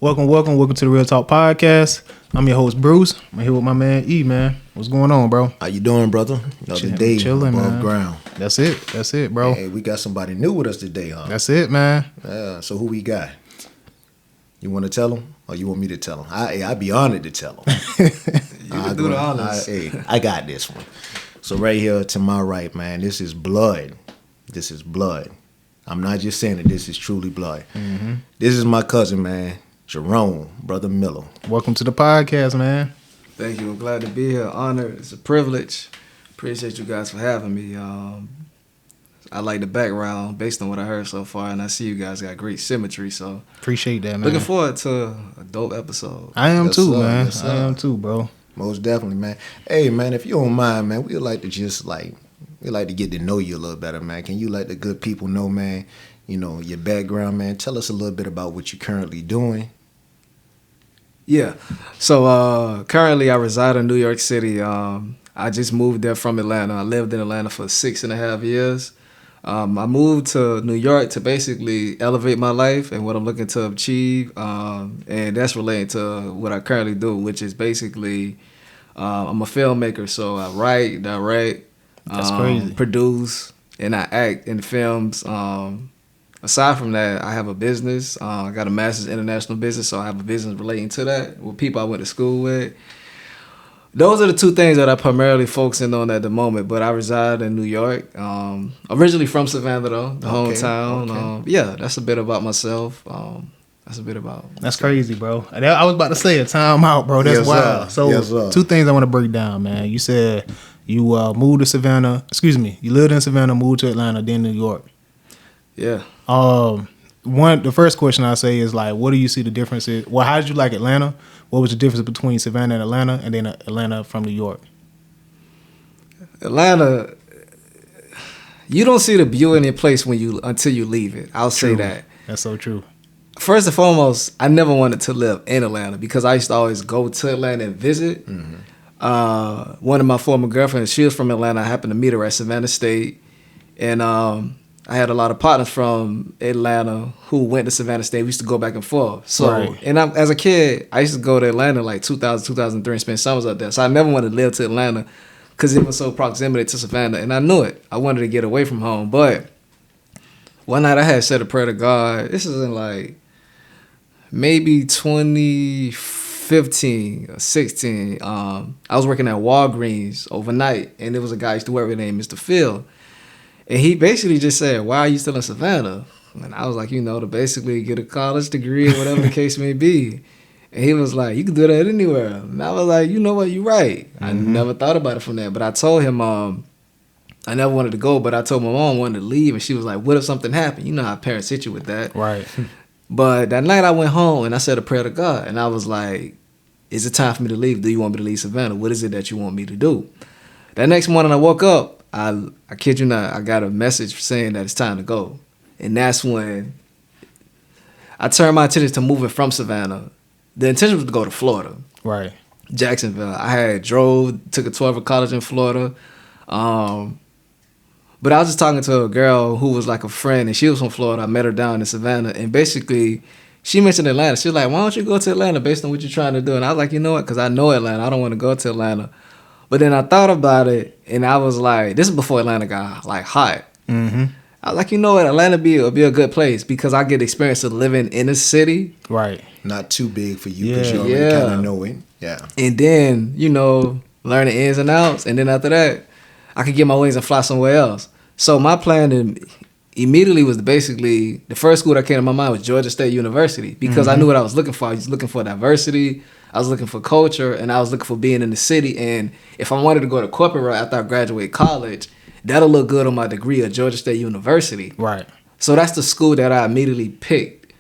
Welcome to the Real Talk Podcast. I'm your host, Bruce. I'm here with my man, E, man. What's going on, bro? How you doing, brother? Another day chilling, above man. ground. That's it, bro. Hey, we got somebody new with us today, huh? That's it, man. So who we got? You want to tell him, or you want me to tell him? I'd be honored to tell him. You can do the honors. I got this one. So right here to my right, man, this is blood. This is blood. I'm not just saying it. This is truly blood. Mm-hmm. This is my cousin, man, Jerome, brother Miller. Welcome to the podcast, man. Thank you. I'm glad to be here. Honor. It's a privilege. Appreciate you guys for having me. I like the background based on what I heard so far, and I see you guys got great symmetry. So Appreciate that, man. looking forward to a dope episode. I am Yes, too, sir. man. Yes, sir. I am too, bro. Most definitely, man. Hey, man, if you don't mind, man, we'd like to just we'd like to get to know you a little better, man. Can you let the good people know, man, you know, your background, man? Tell us a little bit about what you're currently doing. Yeah. So currently I reside in New York City. I just moved there from Atlanta. I lived in Atlanta for 6.5 years. I moved to New York to basically elevate my life and what I'm looking to achieve. And that's related to what I currently do, which is basically I'm a filmmaker. So I write, direct, That's crazy. produce, and I act in films. Aside from that, I have a business. I got a master's in international business, so I have a business relating to that with people I went to school with. Those are the two things that I'm primarily focusing on at the moment, but I reside in New York. Originally from Savannah, though, the hometown. Okay. Yeah, that's a bit about myself. That's a bit about That's crazy, bro. I was about to say a time out, bro. That's Yes, wild. sir. So, Yes, sir. two things I want to break down, man. You said you moved to Savannah. You lived in Savannah, moved to Atlanta, then New York. Yeah. The first question I say is like, what do you see the differences? Well, how did you like Atlanta? What was the difference between Savannah and Atlanta, and then Atlanta from New York? Atlanta, you don't see the beauty in your place until you leave it. I'll say True. that. That's so true. First and foremost, I never wanted to live in Atlanta because I used to always go to Atlanta and visit. Mm-hmm. One of my former girlfriends, she was from Atlanta. I happened to meet her at Savannah State. And I had a lot of partners from Atlanta who went to Savannah State. We used to go back and forth. So, Right. and as a kid, I used to go to Atlanta like 2000, 2003 and spend summers out there. So I never wanted to live to Atlanta because it was so proximity to Savannah. And I knew it. I wanted to get away from home. But one night I had said a prayer to God. This is in like maybe 2015 or 16. I was working at Walgreens overnight, and there was a guy I used to work with named Mr. Phil. And he basically just said, "Why are you still in Savannah?" And I was like, to basically get a college degree or whatever the case may be. And he was like, "You can do that anywhere." And I was like, "You know what? You're right." I never thought about it from that. But I told him I never wanted to go, but I told my mom I wanted to leave. And she was like, "What if something happened?" You know how parents hit you with that. Right. But that night I went home and I said a prayer to God. And I was like, "Is it time for me to leave? Do you want me to leave Savannah? What is it that you want me to do?" That next morning I woke up. I kid you not, I got a message saying that it's time to go. And that's when I turned my attention to moving from Savannah. The intention was to go to Florida, Right. Jacksonville. I had took a 12 college in Florida. But I was just talking to a girl who was like a friend, and she was from Florida. I met her down in Savannah, and basically she mentioned Atlanta. She was like, "Why don't you go to Atlanta based on what you're trying to do?" And I was like, "You know what? Because I know Atlanta. I don't want to go to Atlanta." But then I thought about it, and I was like, this is before Atlanta got like hot. Mm-hmm. I was like, you know what? Atlanta will be a good place because I get the experience of living in a city. Right. Not too big for you because you already Yeah. kind of know it. Yeah. And then, learn the ins and outs. And then after that, I could get my wings and fly somewhere else. So my plan immediately was basically, the first school that came to my mind was Georgia State University because I knew what I was looking for. I was looking for diversity. I was looking for culture, and I was looking for being in the city. And if I wanted to go to corporate route after I graduate college, that'll look good on my degree at Georgia State University. Right. So that's the school that I immediately picked,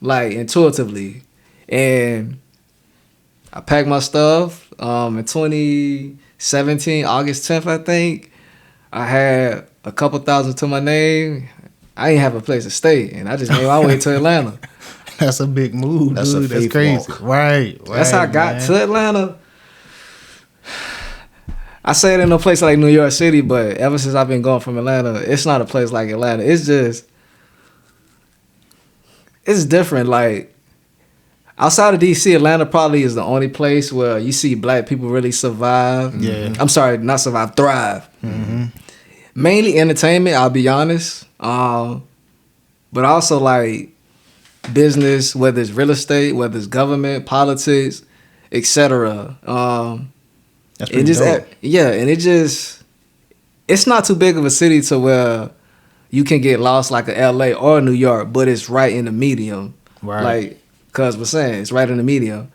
like intuitively. And I packed my stuff in 2017, August 10th, I think. I had a couple thousand to my name. I didn't have a place to stay, and I just made my way to Atlanta. That's a big move, That's dude. a That's faith crazy. walk. Right. That's how I got man. to Atlanta. I say it in a place like New York City, but ever since I've been going from Atlanta, it's not a place like Atlanta. It's different. Like, outside of DC, Atlanta probably is the only place where you see black people really survive. Yeah. I'm sorry, not survive, thrive. Mm-hmm. Mainly entertainment, I'll be honest. But also like business, whether it's real estate, whether it's government, politics, etc. That's pretty dope. It's not too big of a city to where you can get lost like a LA or New York, but it's right in the medium. Right. Like Cuz was saying, it's right in the medium.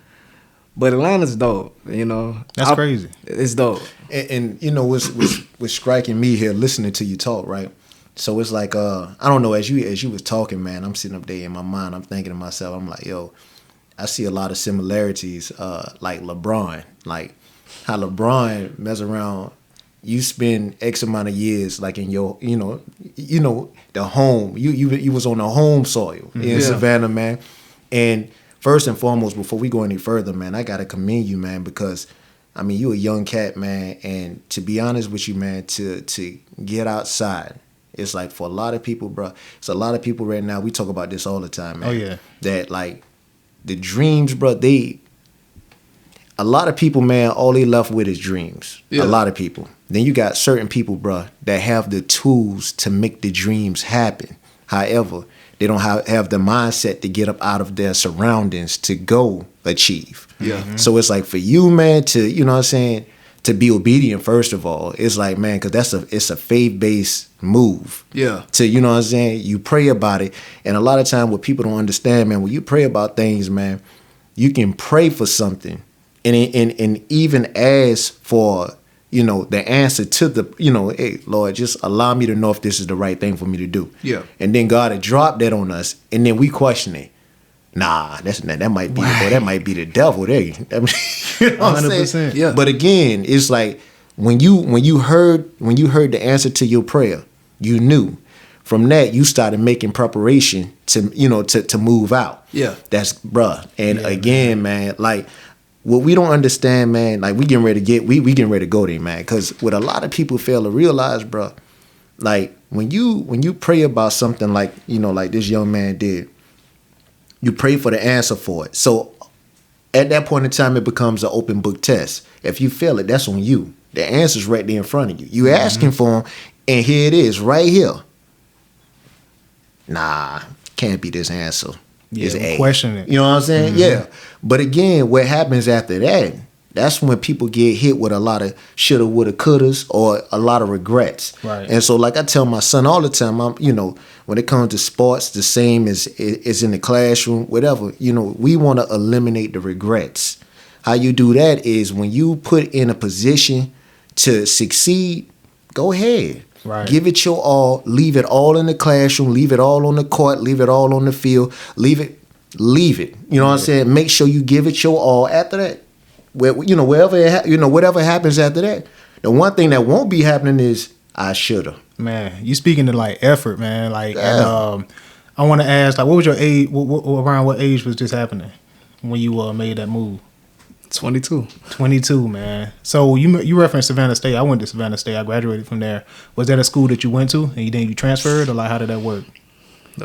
But Atlanta's dope, That's crazy. It's dope. And you know what's striking me here listening to you talk, right? So it's like I don't know, as you was talking, man, I'm sitting up there in my mind, I'm thinking to myself, I'm like, yo, I see a lot of similarities, like LeBron, like how LeBron mess around. You spend X amount of years like in your, the home. You was on the home soil in Savannah, man. And first and foremost, before we go any further, man, I gotta commend you, man, because I mean you a young cat, man, and to be honest with you, man, to get outside, it's like for a lot of people, bro. It's a lot of people right now. We talk about this all the time, man. Oh yeah. That like the dreams, bro. A lot of people, man, all they left with is dreams. Yeah. A lot of people. Then you got certain people, bro, that have the tools to make the dreams happen. However, they don't have the mindset to get up out of their surroundings to go achieve. Yeah. Mm-hmm. So it's like for you, man, to, you know what I'm saying, to be obedient, first of all, it's like, man, because it's a faith-based move. Yeah. To, you know what I'm saying, you pray about it. And a lot of time what people don't understand, man, when you pray about things, man, you can pray for something and even ask for, the answer to the, hey, Lord, just allow me to know if this is the right thing for me to do. Yeah. And then God had dropped that on us, and then we question it. Nah, that might be that might be the devil there. You know what I'm 100%. saying? Yeah. But again, it's like when you heard the answer to your prayer, you knew. From that, you started making preparation to move out. Yeah. That's bruh. And again, man, like what we don't understand, man, like we getting ready to go there, man. Cause what a lot of people fail to realize, bruh, like when you pray about something like, like this young man did, you pray for the answer for it. So at that point in time, it becomes an open book test. If you fail it, that's on you. The answer's right there in front of you. You asking for him, and here it is, right here. Nah, can't be this answer. Yeah, It's A. question it. You know what I'm saying? Yeah. But again, what happens after that, that's when people get hit with a lot of shoulda, woulda, couldas, or a lot of regrets. Right. And so, like I tell my son all the time, when it comes to sports, the same as in the classroom, whatever, we want to eliminate the regrets. How you do that is when you put in a position to succeed, go ahead. Right. Give it your all. Leave it all in the classroom. Leave it all on the court. Leave it all on the field. Leave it. You know what I'm saying? Make sure you give it your all. After that, whatever happens after that. The one thing that won't be happening is I shoulda. Man, you speaking to like effort, man. Like, and, I want to ask, like, what was your age? Around what age was this happening when you made that move? 22. 22, man. So you referenced Savannah State. I went to Savannah State. I graduated from there. Was that a school that you went to and you transferred, or like how did that work?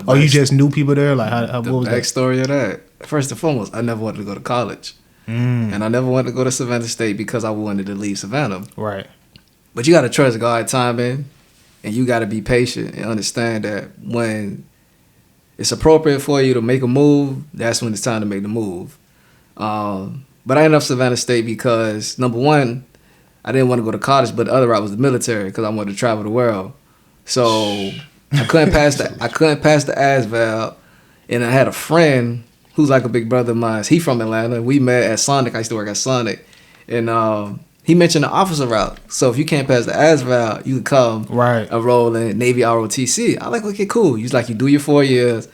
Or you just knew people there? Like how what was that? The backstory of that. First and foremost, I never wanted to go to college. And I never wanted to go to Savannah State because I wanted to leave Savannah. Right. But you got to trust God timing, and you got to be patient and understand that when it's appropriate for you to make a move, that's when it's time to make the move. But I ended up Savannah State because, number one, I didn't want to go to college, but the other route was the military because I wanted to travel the world. So I couldn't pass the ASVAB, and I had a friend who's like a big brother of mine. He from Atlanta. We met at Sonic. I used to work at Sonic. And he mentioned the officer route. So if you can't pass the ASVAB, you can come enroll in Navy ROTC. I like, okay, cool. You do your 4 years.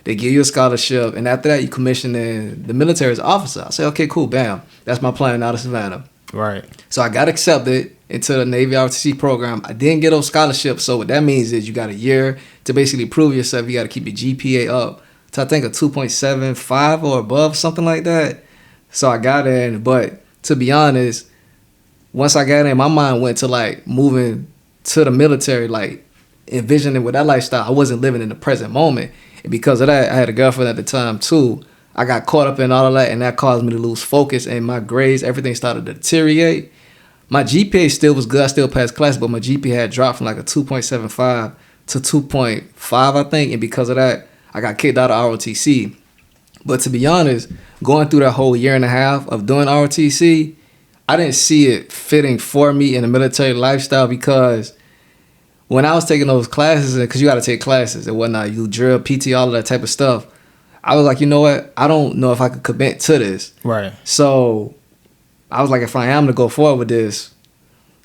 They give you a scholarship. And after that, you commission in the military as officer. I say, okay, cool, bam. That's my plan out of Savannah. Right. So I got accepted into the Navy ROTC program. I didn't get those scholarships. So what that means is you got a year to basically prove yourself. You got to keep your GPA up to, I think, a 2.75 or above, something like that. So I got in. But to be honest, once I got in, my mind went to like moving to the military, like envisioning with that lifestyle. I wasn't living in the present moment. And because of that, I had a girlfriend at the time too. I got caught up in all of that, and that caused me to lose focus, and my grades, everything started to deteriorate. My GPA still was good. I still passed class, but my GPA had dropped from like a 2.75 to 2.5, I think. And because of that, I got kicked out of ROTC. But to be honest, going through that whole year and a half of doing ROTC, I didn't see it fitting for me in the military lifestyle, because when I was taking those classes, because you got to take classes and whatnot, you drill, PT, all of that type of stuff, I was like, you know what? I don't know if I could commit to this. Right. So I was like, if I am to go forward with this,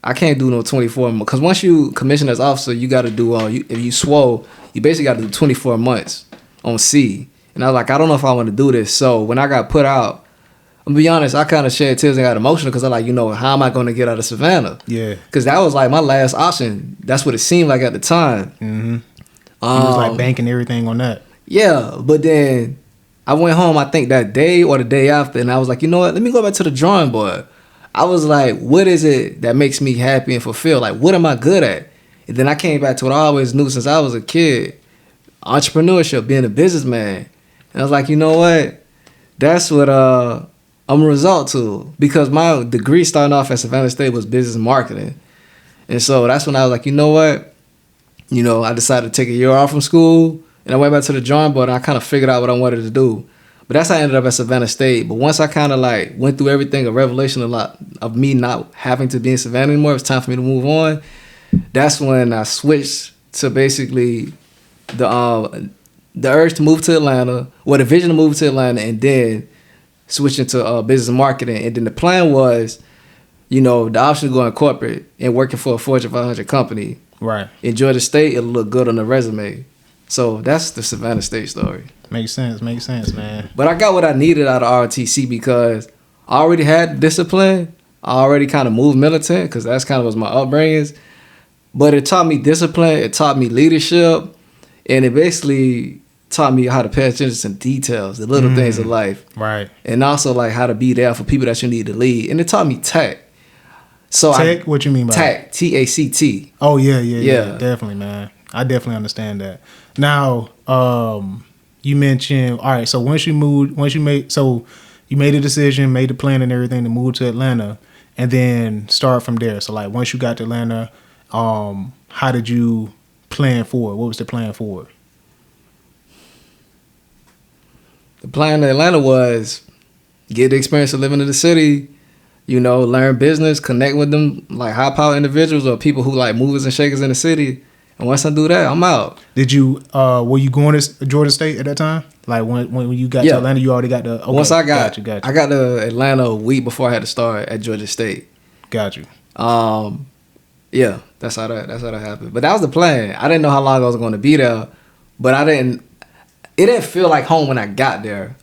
I can't do no 24 months. Because once you commission as officer, you got to do, if you swole, you basically got to do 24 months on C. And I was like, I don't know if I want to do this. So when I got put out, I'm gonna be honest, I kind of shed tears and got emotional, because I'm like, you know, how am I going to get out of Savannah? Yeah. Because that was like my last option. That's what it seemed like at the time. Mm-hmm. You was like banking everything on that. Yeah, but then I went home, I think that day or the day after, and I was like, you know what, let me go back to the drawing board. I was like, what is it that makes me happy and fulfilled? Like, what am I good at? And then I came back to what I always knew since I was a kid: entrepreneurship, being a businessman. And I was like, you know what? That's what I'm a result to. Because my degree starting off at Savannah State was business marketing. And so that's when I was like, you know what? You know, I decided to take a year off from school, and I went back to the drawing board, and I kind of figured out what I wanted to do. But that's how I ended up at Savannah State. But once I kind of like went through everything, a revelation a lot of me not having to be in Savannah anymore, it was time for me to move on. That's when I switched to basically the urge to move to Atlanta, the vision to move to Atlanta, and then switching to business marketing. And then the plan was, you know, the option to go in corporate and working for a Fortune 500 company. Right. In Georgia State, it'll look good on the resume. So that's the Savannah State story. Makes sense, man. But I got what I needed out of ROTC, because I already had discipline. I already kind of moved militant, because that's kind of was my upbringings. But it taught me discipline. It taught me leadership. And it basically taught me how to pay attention to details, the little things of life. Right. And also like how to be there for people that you need to lead. And it taught me tact. So tact? What you mean by tact? TACT. Oh, yeah. Definitely, man. I definitely understand that. Now, you mentioned, all right, so you made a decision, made the plan and everything to move to Atlanta, and then start from there. So like once you got to Atlanta, how did you plan forward? What was the plan forward? The plan in Atlanta was get the experience of living in the city, you know, learn business, connect with them like high power individuals or people who like movers and shakers in the city. And once I do that, I'm out. Did you were you going to Georgia State at that time? Like when you got to Atlanta, you already got the once I got you. I got to Atlanta a week before I had to start at Georgia State. Got you. Yeah, that's how that happened. But that was the plan. I didn't know how long I was going to be there, but it didn't feel like home when I got there.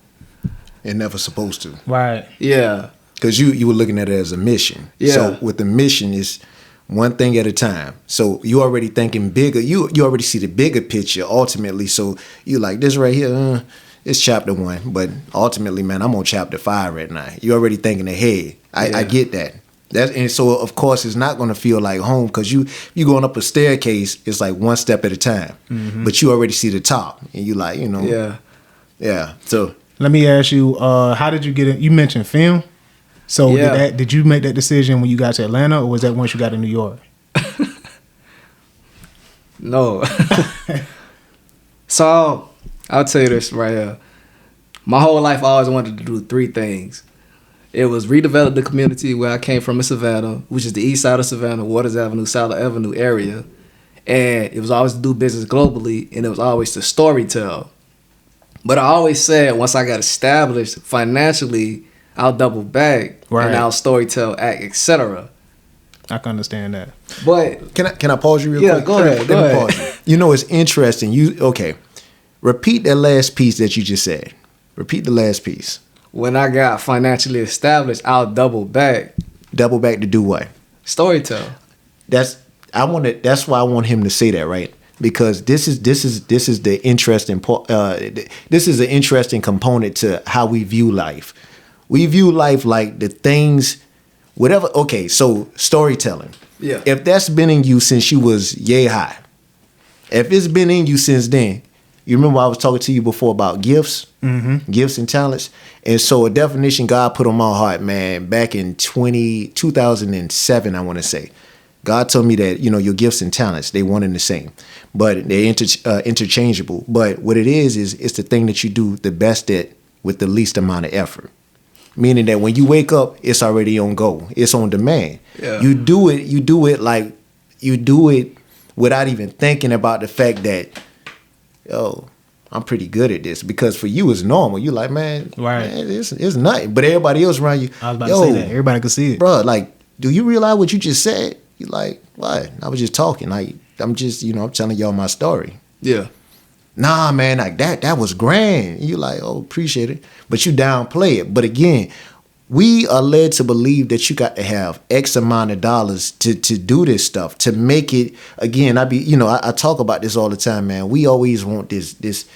It never supposed to. Right. Yeah. Because you were looking at it as a mission. Yeah. So with the mission is one thing at a time. So you already thinking bigger. You already see the bigger picture ultimately. So you like this right here, it's chapter 1. But ultimately, man, I'm on chapter 5 right now. You already thinking ahead. I get that. And so of course it's not going to feel like home, because you going up a staircase, it's like one step at a time. Mm-hmm. But you already see the top, and you like, you know. Yeah. So let me ask you, how did you get in? You mentioned film. So did you make that decision when you got to Atlanta, or was that once you got to New York? No. So I'll tell you this right here. My whole life I always wanted to do 3 things. It was redevelop the community where I came from in Savannah, which is the east side of Savannah, Waters Avenue, South Avenue area. And it was always to do business globally, and it was always to storytell. But I always said once I got established financially, I'll double back and I'll storytell, act, etc. I can understand that. But can I pause you real quick? Yeah, go ahead. Pause you. You know, it's interesting. Repeat that last piece that you just said. Repeat the last piece. When I got financially established, I'll double back. Double back to do what? Storytell. That's why I want him to say that, right? Because this is the interesting this is an interesting component to how we view life. We view life like the things, whatever. Okay, so storytelling. Yeah. If that's been in you since you was yay high, if it's been in you since then, You remember I was talking to you before about gifts, gifts and talents. And so a definition God put on my heart, man, back in 2007, I want to say. God told me that, your gifts and talents, they one and the same, but they're interchangeable. But what it is it's the thing that you do the best at with the least amount of effort. Meaning that when you wake up, it's already on go. It's on demand. Yeah. You do it without even thinking about the fact that, I'm pretty good at this. Because for you, it's normal. You like, man, right? Man, it's nothing. But everybody else around you, I was about to say that. Everybody could see it. Bro, like, do you realize what you just said? You like, what? I was just talking. Like, I'm just, I'm telling y'all my story. Yeah. Nah, man, like that was grand. You like, oh, appreciate it. But you downplay it. But again, we are led to believe that you got to have X amount of dollars to do this stuff, to make it. Again, I talk about this all the time, man. We always want this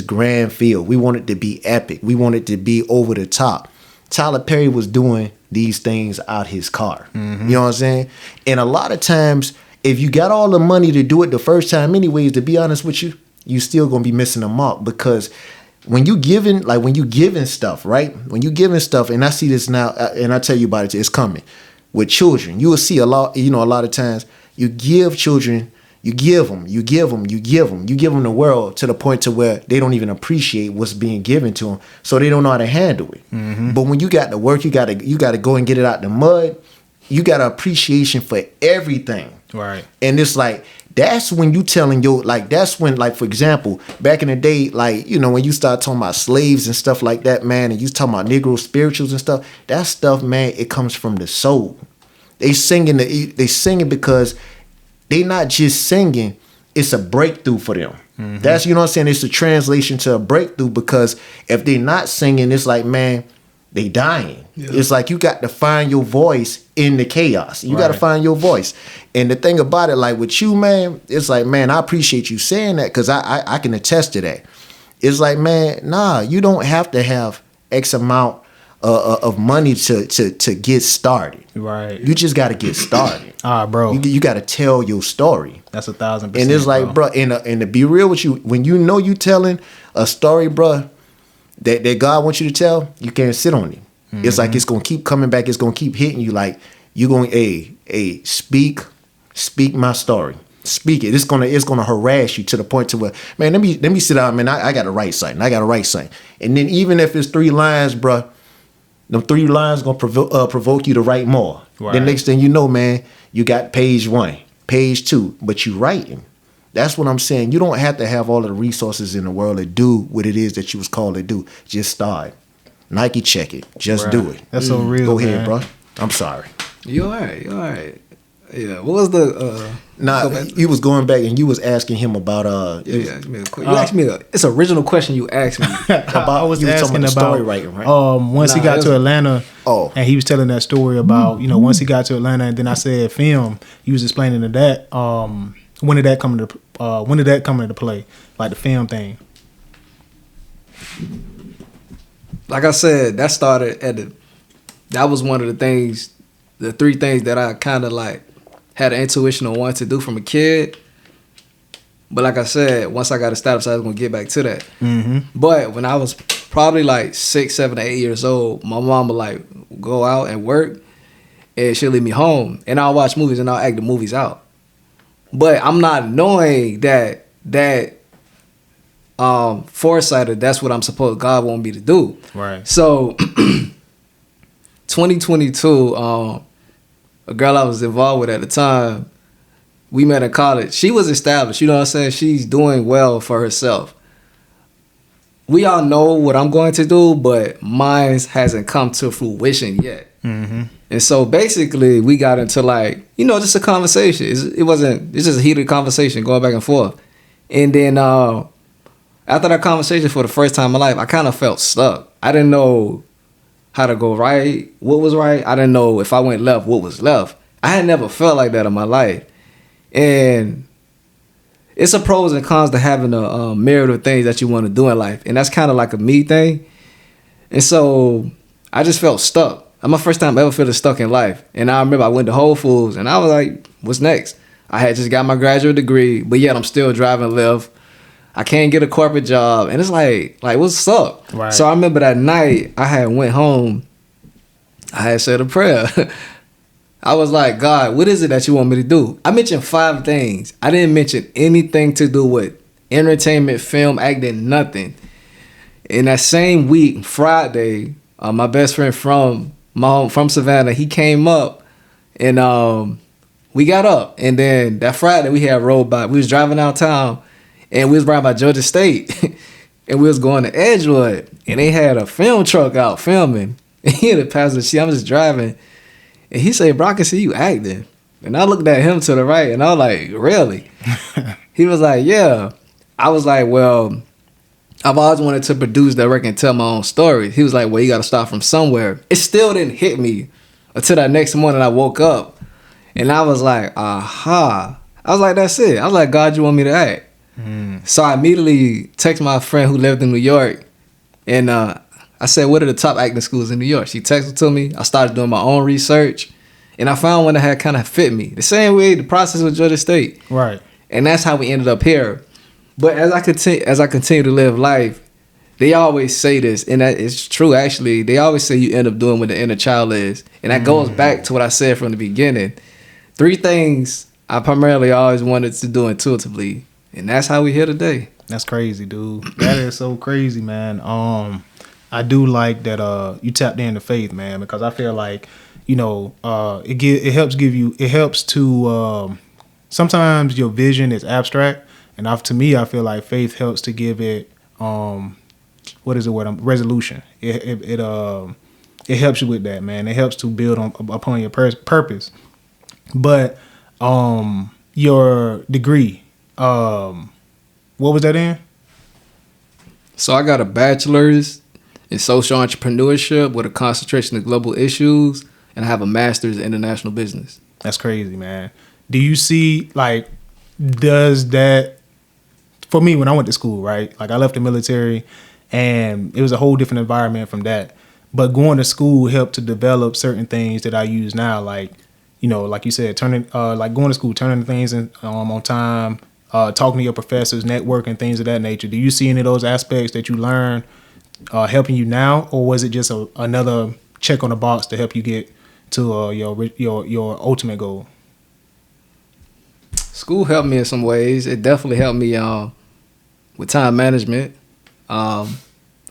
grand feel. We want it to be epic. We want it to be over the top. Tyler Perry was doing these things out his car. You know what I'm saying? And a lot of times, if you got all the money to do it the first time anyways, to be honest with you still gonna be missing the mark. Because when you giving stuff, right? When you giving stuff, and I see this now, and I tell you about it, it's coming. With children, you will see a lot of times you give children, you give them the world to the point to where they don't even appreciate what's being given to them, so they don't know how to handle it. But when you got the work, you got to go and get it out the mud. You got an appreciation for everything, right? And it's like, that's when you telling that's when, like, for example, back in the day, like, when you start talking about slaves and stuff like that, man, and you talking about Negro spirituals and stuff, that stuff, man, it comes from the soul. They singing because they not just singing, it's a breakthrough for them. That's, what I'm saying, it's a translation to a breakthrough, because if they not singing, it's like, man, they dying. Yeah. It's like you got to find your voice in the chaos. You got to find your voice. And the thing about it, like with you, man, it's like, man, I appreciate you saying that, because I can attest to that. It's like, man, nah, you don't have to have X amount of money to get started. Right. You just got to get started. Bro. You got to tell your story. That's 1,000%. And it's like, bro, and to be real with you, when you know you telling a story, bro, that God wants you to tell, you can't sit on it. It's like it's gonna keep coming back. It's gonna keep hitting you. Like, you going, speak my story. Speak it. It's gonna harass you to the point to where, man, let me sit down, man. I got to write something. And then even if it's 3 lines, bro, them 3 lines gonna provoke you to write more. Right. The next thing you know, man, you got page 1, page 2, but you writing. That's what I'm saying. You don't have to have all of the resources in the world to do what it is that you was called to do. Just start. Nike, check it. Just do it. That's so real. Go ahead, bro. I'm sorry. You all right. Yeah. What was the? You was going back and you was asking him about. You asked me. It's an original question you asked me. I was asking about story writing, right? Once he got to Atlanta. And he was telling that story about once he got to Atlanta, and then I said film. He was explaining to that. When did that come into play? Like the film thing. Like I said, that started that was one of the things, the 3 things that I kind of like had an intuition on wanting to do from a kid. But like I said, once I got established, I was gonna get back to that. But when I was probably like 6, 7, 8 years old, my mom would like go out and work, and she'll leave me home, and I'll watch movies and I'll act the movies out. But I'm not knowing that foresighted, that's what I'm supposed, God want me to do. Right. So 2022, a girl I was involved with at the time, we met in college. She was established, you know what I'm saying? She's doing well for herself. We all know what I'm going to do, but mine hasn't come to fruition yet. And so basically we got into like, just a conversation. It's just a heated conversation going back and forth. And then after that conversation for the first time in my life, I kind of felt stuck. I didn't know how to go right, what was right. I didn't know if I went left, what was left. I had never felt like that in my life. And it's a pros and cons to having a myriad of things that you want to do in life. And that's kind of like a me thing. And so I just felt stuck. That's my first time ever feeling stuck in life. And I remember I went to Whole Foods and I was like, what's next? I had just got my graduate degree, but yet I'm still driving Lyft. I can't get a corporate job. And it's like what's up? Right. So I remember that night I had went home. I had said a prayer. I was like, God, what is it that you want me to do? I mentioned 5 things. I didn't mention anything to do with entertainment, film, acting, nothing. In that same week, Friday, my best friend from Savannah, he came up and we got up. And then that Friday we had road by. We was driving downtown and we was riding by Georgia State and we was going to Edgewood and they had a film truck out filming. And he had a passenger seat. I'm just driving and he said, bro, I can see you acting. And I looked at him to the right and I was like, really? He was like, yeah. I was like, well, I've always wanted to produce, direct, and tell my own story. He was like, well, you got to start from somewhere. It still didn't hit me until that next morning I woke up. And I was like, aha. I was like, that's it. I was like, God, you want me to act? So I immediately texted my friend who lived in New York. And I said, what are the top acting schools in New York? She texted to me. I started doing my own research. And I found one that had kind of fit me. The same way the process with Georgia State. Right. And that's how we ended up here. But as I continue to live life, they always say this, and that is true actually. They always say you end up doing what the inner child is. And that goes back to what I said from the beginning. 3 things I primarily always wanted to do intuitively. And that's how we here today. That's crazy, dude. That is so crazy, man. I do like that you tapped into faith, man, because I feel like, you know, it helps to sometimes your vision is abstract. And to me, I feel like faith helps to give it, resolution. It helps you with that, man. It helps to build upon your purpose. But your degree, what was that in? So I got a bachelor's in social entrepreneurship with a concentration of global issues, and I have a master's in international business. That's crazy, man. Do you see, like, does that, for me, when I went to school, right? Like, I left the military, and it was a whole different environment from that. But going to school helped to develop certain things that I use now, like, you know, like you said, going to school, turning things in on time, talking to your professors, networking, things of that nature. Do you see any of those aspects that you learn helping you now, or was it just another check on the box to help you get to your ultimate goal? School helped me in some ways. It definitely helped me with time management. I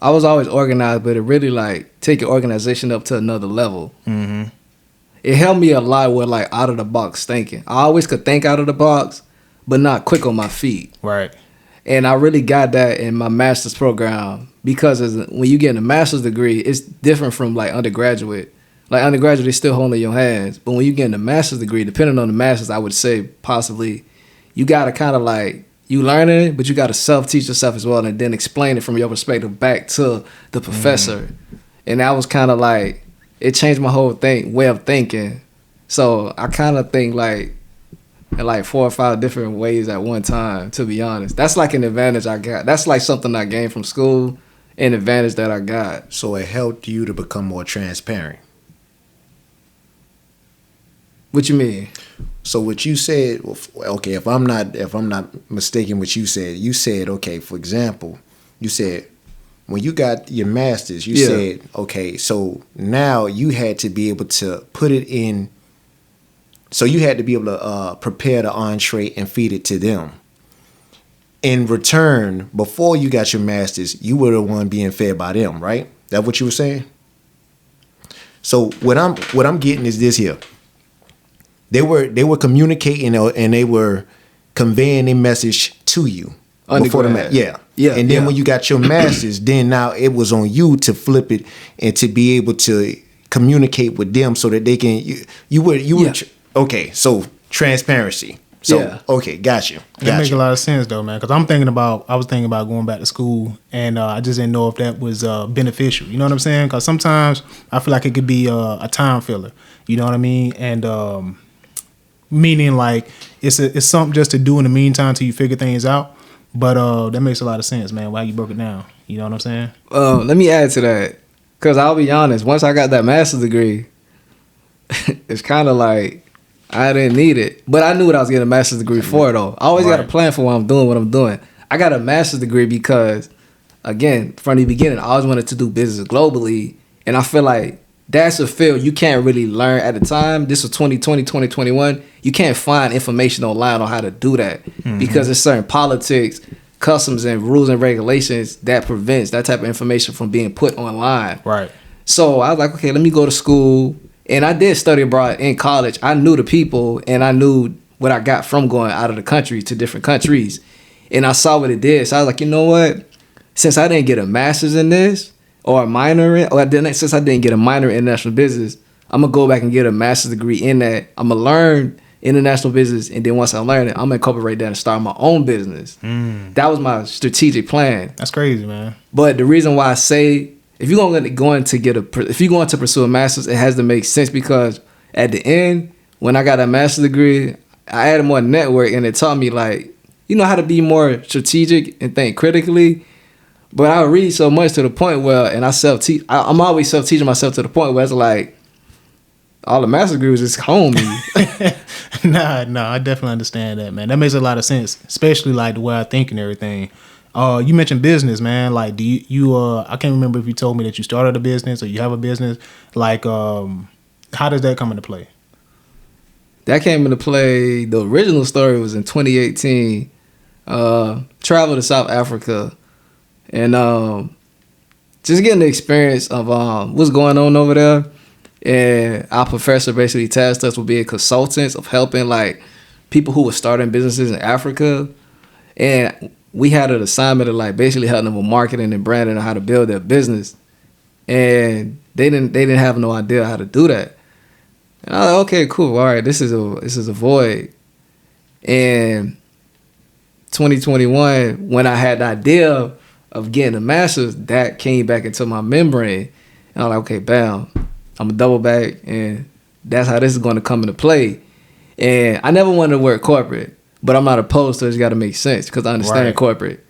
was always organized, but it really like take your organization up to another level. Mm-hmm. It helped me a lot with like out of the box thinking. I always could think out of the box, but not quick on my feet. Right. And I really got that in my master's program because when you get a master's degree, it's different from like undergraduate. Like undergraduate, it's still holding your hands. But when you get a master's degree, depending on the master's, I would say possibly you got to kind of like, you learning it, but you got to self-teach yourself as well and then explain it from your perspective back to the professor. And that was kind of like, it changed my whole way of thinking. So I kind of think like in like 4 or 5 different ways at one time, to be honest. That's like an advantage I got. That's like something I gained from school, an advantage that I got. So it helped you to become more transparent. What you mean? So what you said, okay, if I'm not mistaken what you said, okay, for example, you said when you got your master's, you said, okay, so now you had to be able to put it in, so you had to be able to prepare the entree and feed it to them. In return, before you got your master's, you were the one being fed by them, right? That what you were saying? So what I'm getting is this here. They were communicating and they were conveying a message to you before the And then when you got your masters, then now it was on you to flip it and to be able to communicate with them so that they can you were okay. So transparency. So okay, got you. That makes a lot of sense though, man. Because I was thinking about going back to school, and I just didn't know if that was beneficial. You know what I'm saying? Because sometimes I feel like it could be a time filler. You know what I mean? And meaning like it's something just to do in the meantime till you figure things out. But that makes a lot of sense, man. Why you broke it down? You know what I'm saying? Let me add to that, because I'll be honest. Once I got that master's degree, it's kind of like I didn't need it, but I knew what I was getting a master's degree for, though. I always got a plan for what I'm doing. I got a master's degree because, again, from the beginning, I always wanted to do business globally. And I feel like that's a field you can't really learn at the time. This was 2020, 2021. You can't find information online on how to do that because there's certain politics, customs, and rules and regulations that prevents that type of information from being put online. Right. So I was like, okay, let me go to school. And I did study abroad in college. I knew the people and I knew what I got from going out of the country to different countries. And I saw what it did. So I was like, you know what? Since I didn't get a master's in this, or a minor in, since I didn't get a minor in international business, I'm gonna go back and get a master's degree in that. I'm gonna learn international business, and then once I learn it, I'm gonna incorporate that and start my own business. That was my strategic plan. That's crazy, man. But the reason why I say if you're going to pursue a master's, it has to make sense because at the end, when I got a master's degree, I added more network, and it taught me like how to be more strategic and think critically. But I read so much to the point where, and I'm always self-teaching myself to the point where it's like, all the master degrees is homey. Nah, I definitely understand that, man. That makes a lot of sense, especially like the way I think and everything. You mentioned business, man. Like, do you I can't remember if you told me that you started a business or you have a business. Like, how does that come into play? That came into play. The original story was in 2018. Traveled to South Africa. And just getting the experience of what's going on over there. And our professor basically tasked us with being consultants of helping like people who were starting businesses in Africa. And we had an assignment of like basically helping them with marketing and branding and how to build their business. And they didn't have no idea how to do that. And I was like, okay, cool. All right, this is a void. And 2021, when I had the idea of getting a master's, that came back into my memory. And I was like, okay, bam, I'm a double back, and that's how this is going to come into play. And I never wanted to work corporate, but I'm not opposed to it. It's got to make sense because I understand corporate.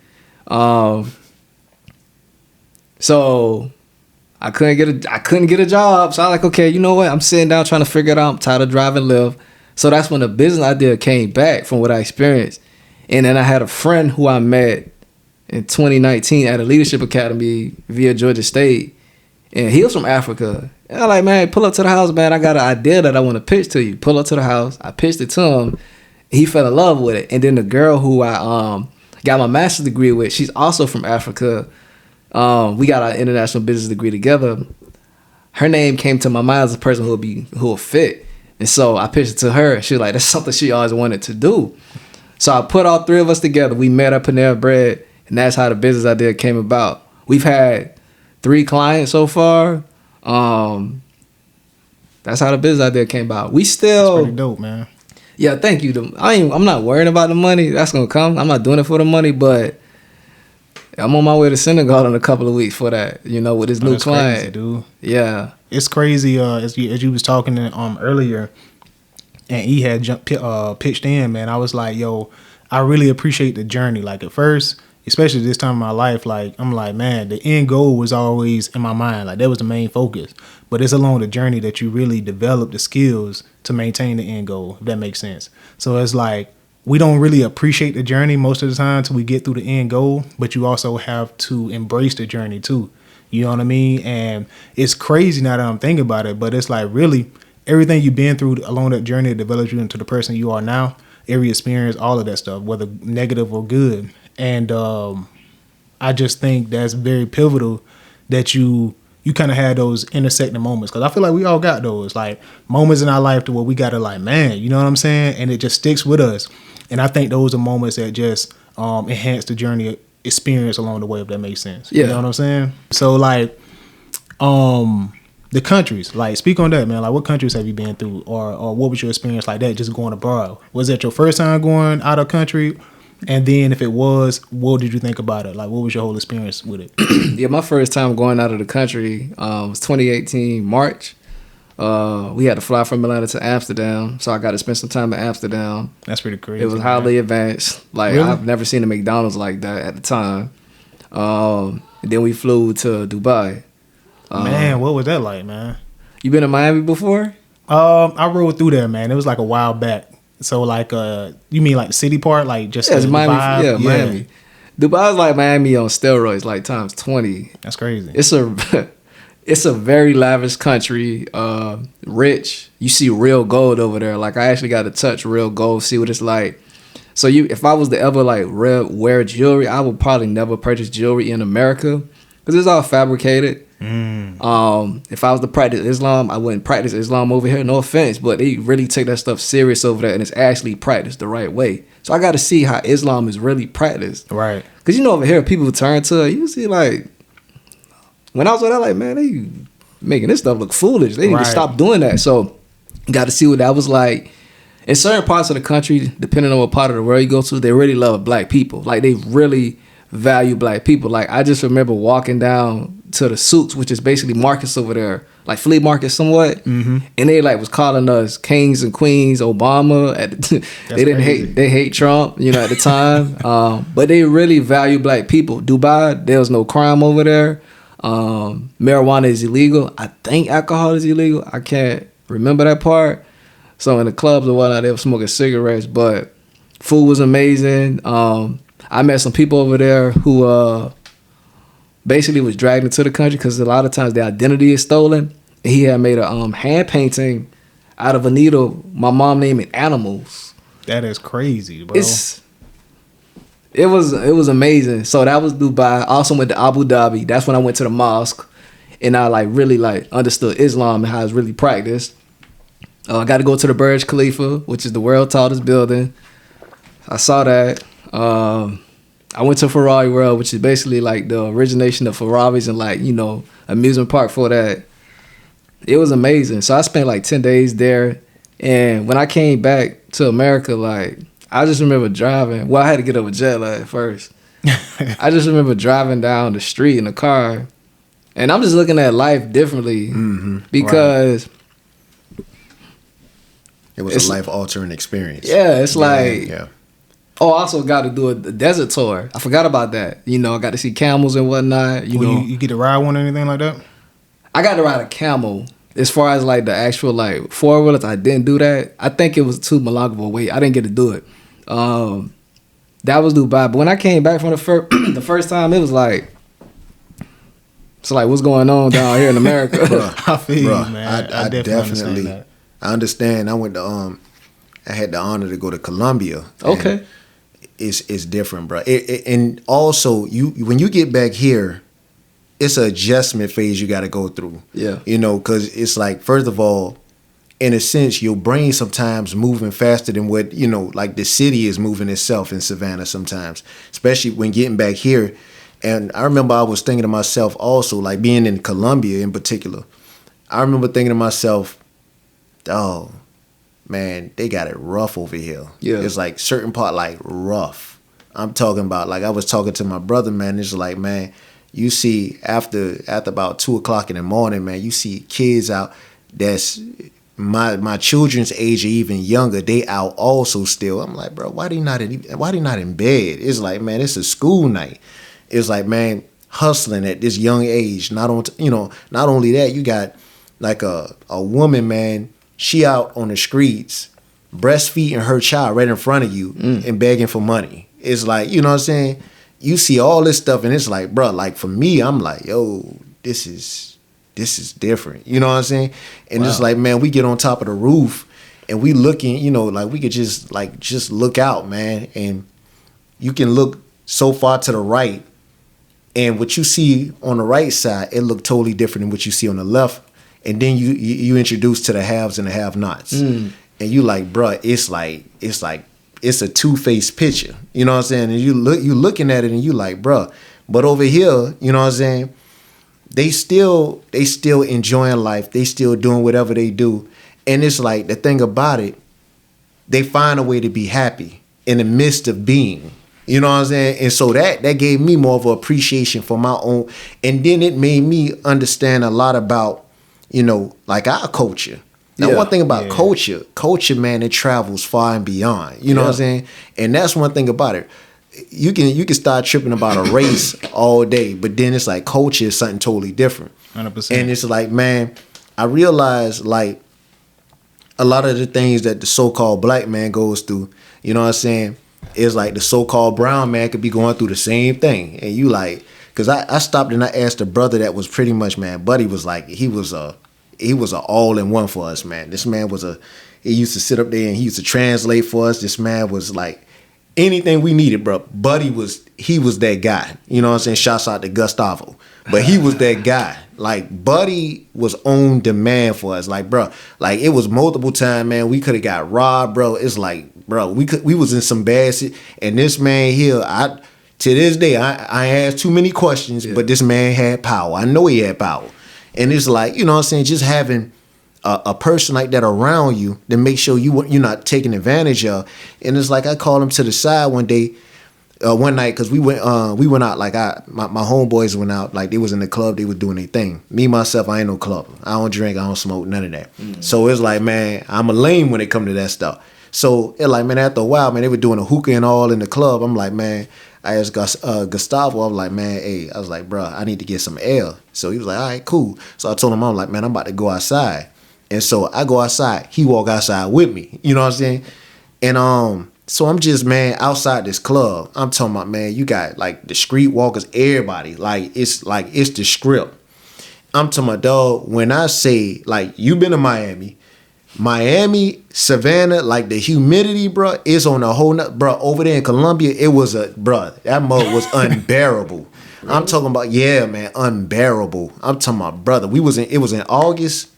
So I couldn't get a job. So I was like, okay, you know what? I'm sitting down trying to figure it out. I'm tired of driving Lyft. So that's when the business idea came back from what I experienced. And then I had a friend who I met in 2019 at a leadership academy via Georgia State. And he was from Africa. And I'm like, man, pull up to the house, man. I got an idea that I want to pitch to you. Pull up to the house. I pitched it to him. He fell in love with it. And then the girl who I got my master's degree with, she's also from Africa. We got our international business degree together. Her name came to my mind as a person who will fit. And so I pitched it to her. She was like, that's something she always wanted to do. So I put all three of us together. We met at Panera Bread. And that's how the business idea came about. We've had 3 clients so far. That's how the business idea came about. That's pretty dope, man. Yeah, thank you. I'm not worrying about the money. That's gonna come. I'm not doing it for the money, but I'm on my way to Senegal in a couple of weeks for that. With this new client, crazy, dude. Yeah, it's crazy. As you was talking earlier, and he had pitched in, man. I was like, yo, I really appreciate the journey. Like at first, especially this time in my life, like I'm like, man, the end goal was always in my mind. Like that was the main focus. But it's along the journey that you really develop the skills to maintain the end goal, if that makes sense. So it's like we don't really appreciate the journey most of the time till we get through the end goal, but you also have to embrace the journey too. You know what I mean? And it's crazy now that I'm thinking about it, but it's like really everything you've been through along that journey develops you into the person you are now. Every experience, all of that stuff, whether negative or good. And I just think that's very pivotal that you kind of had those intersecting moments. Because I feel like we all got those, like, moments in our life to where we got to, like, man, you know what I'm saying? And it just sticks with us. And I think those are moments that just enhance the journey experience along the way, if that makes sense. Yeah. You know what I'm saying? So, like, the countries, like, speak on that, man. Like, what countries have you been through? Or what was your experience like that, just going abroad? Was that your first time going out of country? And then if it was, what did you think about it? Like, what was your whole experience with it? Yeah, my first time going out of the country was 2018 March. We had to fly from Atlanta to Amsterdam, so I got to spend some time in Amsterdam. That's pretty crazy. It was highly advanced. Like, really? I've never seen a McDonald's like that at the time. And then we flew to Dubai. Man, what was that like, man? You been to Miami before? I rode through there, man. It was like a while back. So, like, you mean like the city part? Like, just Yeah, it's Miami. vibe? Yeah, Miami. Dubai's like Miami on steroids, like times 20. That's crazy. It's a it's a very lavish country, rich. You see real gold over there. Like I actually got to touch real gold, see what it's like. So if I was to ever like wear jewelry, I would probably never purchase jewelry in America because it's all fabricated. If I was to practice Islam, I wouldn't practice Islam over here. No offense, but they really take that stuff serious over there, and it's actually practiced the right way. So I got to see how Islam is really practiced. Right. Because over here, people turn to it. You see, like, when I was over there, like, man, they making this stuff look foolish. They need to stop doing that. So got to see what that was like. In certain parts of the country, depending on what part of the world you go to, they really love black people. Like, they really value black people. Like, I just remember walking down to the souks, which is basically markets over there, like flea markets somewhat, and they like was calling us kings and queens, Obama. They didn't hate, they hate Trump, at the time, but they really value black people. Dubai, there was no crime over there. Marijuana is illegal. I think alcohol is illegal. I can't remember that part. So in the clubs and whatnot, they were smoking cigarettes, but food was amazing. I met some people over there who basically was dragged into the country because a lot of times their identity is stolen. And he had made a hand painting out of a needle. My mom named it Animals. That is crazy, bro. It was amazing. So that was Dubai. I also went to Abu Dhabi. That's when I went to the mosque and I really understood Islam and how it's really practiced. I got to go to the Burj Khalifa, which is the world's tallest building. I saw that. I went to Ferrari World, which is basically like the origination of Ferraris and amusement park for that. It was amazing. So I spent like 10 days there. And when I came back to America, I just remember driving. Well, I had to get over jet lag first. I just remember driving down the street in the car. And I'm just looking at life differently because... It was a life-altering experience. Yeah, it's Oh, I also got to do a desert tour. I forgot about that. I got to see camels and whatnot. You get to ride one or anything like that? I got to ride a camel. As far as the actual four-wheelers, I didn't do that. I think it was too long of a wait. I didn't get to do it. That was Dubai. But when I came back from the first time, it was it's what's going on down here in America? I feel you, man. I definitely understand that. I understand. I went to I had the honor to go to Colombia. Okay. It's different, bro. And also, when you get back here, it's an adjustment phase you got to go through. Yeah. Because it's first of all, in a sense, your brain sometimes moving faster than what, the city is moving itself in Savannah sometimes, especially when getting back here. And I remember I was thinking to myself also, being in Colombia in particular, I remember thinking to myself, oh, man, they got it rough over here. Yeah. It's certain part rough. I'm talking about I was talking to my brother, man. It's man, you see after about 2:00 in the morning, man, you see kids out that's my children's age or even younger. They out also still. I'm like, bro, why they not in bed? It's man, it's a school night. It's man, hustling at this young age. Not only that, you got a woman, man. She out on the streets, breastfeeding her child right in front of you and begging for money. It's you know what I'm saying? You see all this stuff and it's bro, for me, I'm yo, this is different. You know what I'm saying? And wow. It's man, we get on top of the roof and we looking, we could just look out, man. And you can look so far to the right and what you see on the right side, it look totally different than what you see on the left. And then you introduce to the haves and the have-nots. And you bruh, it's a two-faced picture. You know what I'm saying? And you looking at it and you bruh. But over here, you know what I'm saying? They still enjoying life. They still doing whatever they do. And it's the thing about it, they find a way to be happy in the midst of being. You know what I'm saying? And so that gave me more of an appreciation for my own. And then it made me understand a lot about our culture. Now, one thing about culture, man, it travels far and beyond. You know what I'm saying? And that's one thing about it. You can start tripping about a race all day, but then it's culture is something totally different. 100%. And it's man, I realize a lot of the things that the so-called black man goes through, you know what I'm saying? it's like the so-called brown man could be going through the same thing. And you like, because I stopped and I asked a brother that was pretty much, man, Buddy was like, he was a all-in-one for us, man. This man he used to sit up there and he used to translate for us. This man was like, anything we needed, bro. Buddy he was that guy. You know what I'm saying? Shouts out to Gustavo. But he was that guy. Like, Buddy was on demand for us. Like, bro, like, it was multiple times, man. We could have got robbed, bro. It's like, bro, we was in some bad shit. And this man here, to this day, I asked too many questions, but this man had power. I know he had power. And it's like, you know what I'm saying, just having a person like that around you to make sure you're not taking advantage of. And it's like, I called him to the side one night, because we went out, like my homeboys went out, like they was in the club, they was doing their thing. Me, myself, I ain't no club. I don't drink, I don't smoke, none of that. So it's like, man, I'm a lame when it come to that stuff. So it like, man, after a while, man, they were doing a hookah and all in the club. I'm like, man, I asked Gustavo, I was like, man, hey, I was like, bro, I need to get some air. So he was like, all right, cool. So I told him, I'm like, man, I'm about to go outside. And so I go outside, he walk outside with me. You know what I'm saying? And so I'm just, man, outside this club. I'm talking about, man, you got like the street walkers, everybody. Like it's the script. I'm talking about, dog, when I say, like, you been to Miami, Savannah, like the humidity, bro, is on a whole nother, bro. Over there in Colombia, it was that mud was unbearable. Really? I'm talking about, yeah, man, unbearable. I'm talking about, brother, it was in August.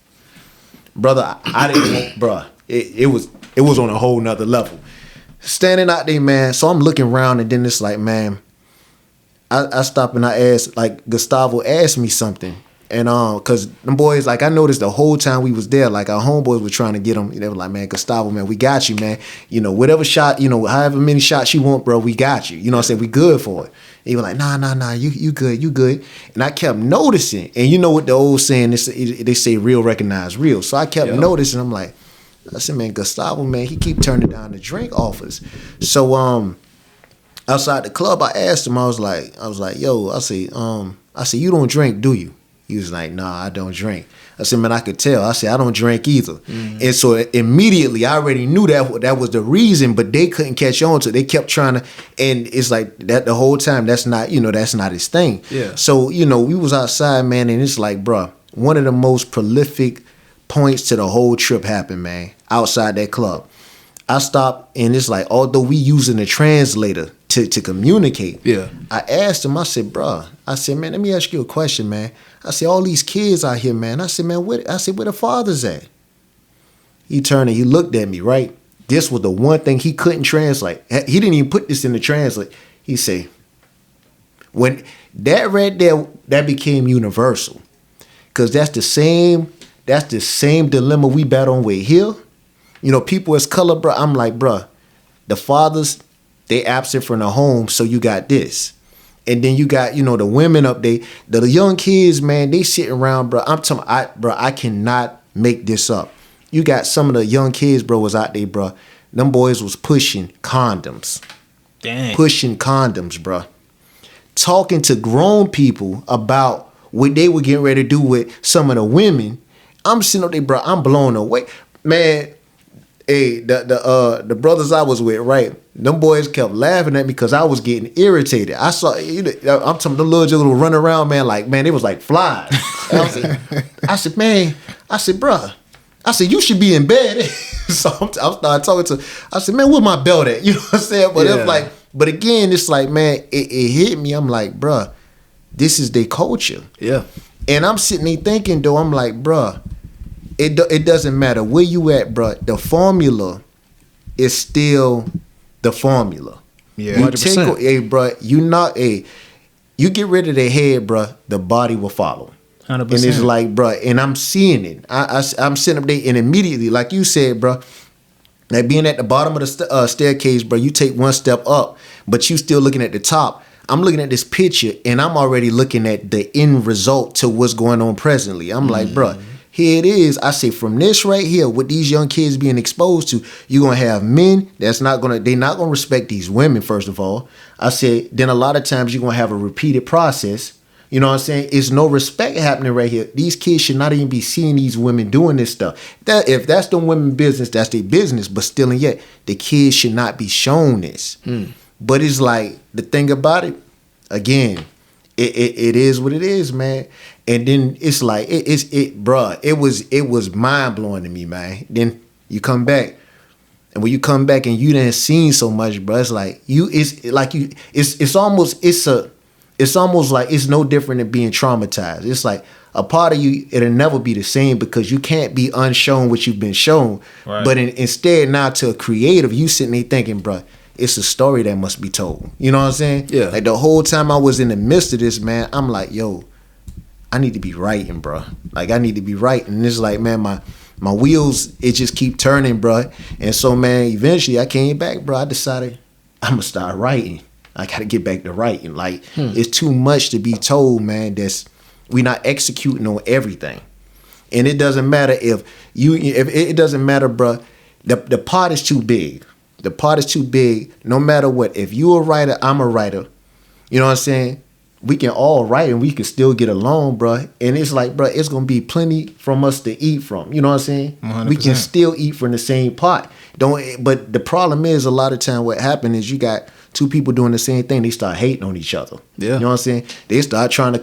Brother, I didn't want, bro. It was on a whole nother level. Standing out there, man. So I'm looking around, and then it's like, man, I stop and I ask, like, Gustavo asked me something. And cause them boys, like, I noticed the whole time we was there, like, our homeboys were trying to get them. They were like, man, Gustavo, man, we got you, man. You know, whatever shot, you know, however many shots you want, bro, we got you. You know what I'm saying? We good for it. And he was like, nah, you good. And I kept noticing. And you know what the old saying, they say real recognize real. So I kept noticing. I'm like, I said, man, Gustavo, man, he keep turning down the drink offers. So outside the club, I asked him, I was like, yo, I said, you don't drink, do you? He was like, nah, I don't drink. I said, man, I could tell. I said, I don't drink either. Mm-hmm. And so immediately I already knew that was the reason, but they couldn't catch on to it. They kept trying to, and it's like that the whole time, that's not his thing. Yeah. So, you know, we was outside, man, and it's like, bruh, one of the most prolific points to the whole trip happened, man, outside that club. I stopped, and it's like, although we using a translator to communicate, I asked him, I said, bruh, man, let me ask you a question, man. I said, all these kids out here, man. I said, man, where the fathers at? He turned and he looked at me, right? This was the one thing he couldn't translate. He didn't even put this in the translate. He said, when that right there, that became universal. Because that's the same dilemma we battle with here. You know, people as color, bro. I'm like, bro, the fathers, they absent from the home, so you got this. And then you got, you know, the women up there, the young kids, man, they sitting around, bro. I'm telling I cannot make this up. You got some of the young kids, bro, was out there, bro. Them boys was pushing condoms. Dang. Pushing condoms, bro. Talking to grown people about what they were getting ready to do with some of the women. I'm sitting up there, bro. I'm blown away. Man, hey, the brothers I was with, right? Them boys kept laughing at me because I was getting irritated. I saw, I'm telling the little run around, man, like, man, they was like flies. I said, bruh, you should be in bed. So I started talking to, I said, man, where my belt at? You know what I'm saying? But it's like, but again, it's like, man, it hit me. I'm like, bruh, this is their culture. Yeah. And I'm sitting there thinking, though, I'm like, bruh, it doesn't matter where you at, bruh. The formula is still the formula. Yeah, 100%. You get rid of the head, bruh, the body will follow. 100%. And it's like, bruh, and I'm seeing it. I'm sitting up there, and immediately, like you said, bruh, like being at the bottom of the staircase, bruh, you take one step up, but you still looking at the top. I'm looking at this picture, and I'm already looking at the end result to what's going on presently. I'm like, bruh, here it is. I say, from this right here, with these young kids being exposed to, you're gonna have men they're not gonna respect these women, first of all. I said, then a lot of times you're gonna have a repeated process You know what I'm saying? It's no respect happening right here. These kids should not even be seeing these women doing this stuff. That if that's the women business, that's their business. But still and yet, the kids should not be shown this. But it's like, the thing about it, again, it is what it is, man. And then it's like, bruh, it was mind blowing to me, man. Then you come back. And when you come back and you didn't seen so much, bro, it's like it's almost like it's no different than being traumatized. It's like a part of you, it'll never be the same because you can't be unshown what you've been shown. Right. But instead, now to a creative, you sitting there thinking, bro, it's a story that must be told. You know what I'm saying? Yeah. Like the whole time I was in the midst of this, man, I'm like, yo, I need to be writing, bro. Like I need to be writing. And it's like, man, my wheels, it just keep turning, bro. And so, man, eventually I came back, bro. I decided I'm going to start writing. I got to get back to writing. Like, it's too much to be told, man. We not executing on everything. And it doesn't matter if it doesn't matter, bro. The part is too big. The part is too big. No matter what. If you a writer, I'm a writer. You know what I'm saying? We can all write and we can still get along, bro. And it's like, bro, it's going to be plenty from us to eat from. You know what I'm saying? 100%. We can still eat from the same pot. But the problem is a lot of time what happened is you got two people doing the same thing. They start hating on each other. Yeah. You know what I'm saying? They start trying to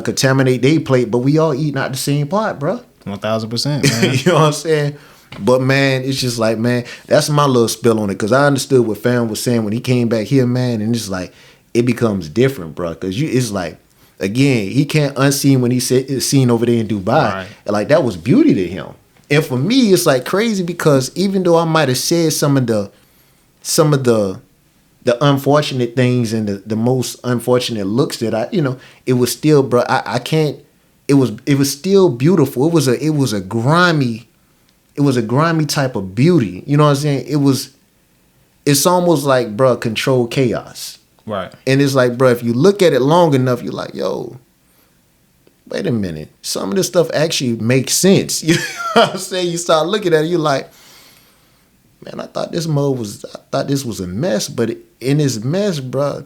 contaminate their plate, but we all eating out the same pot, bro. 1,000%, man. You know what I'm saying? But, man, it's just like, man, that's my little spill on it. Because I understood what Fam was saying when he came back here, man. And it's like, it becomes different, bro. Because it's like, again, he can't unseen when he seen over there in Dubai. Right. Like, that was beauty to him. And for me, it's like crazy because even though I might have said some of the unfortunate things and the most unfortunate looks that it was still, bro, I can't, it was still beautiful. It was a grimy type of beauty. You know what I'm saying? It's almost like, bro, controlled chaos. Right. And it's like, bro, if you look at it long enough, you're like, yo, wait a minute. Some of this stuff actually makes sense. You know what I'm saying? You start looking at it, you're like, man, I thought this was a mess, but in this mess, bro,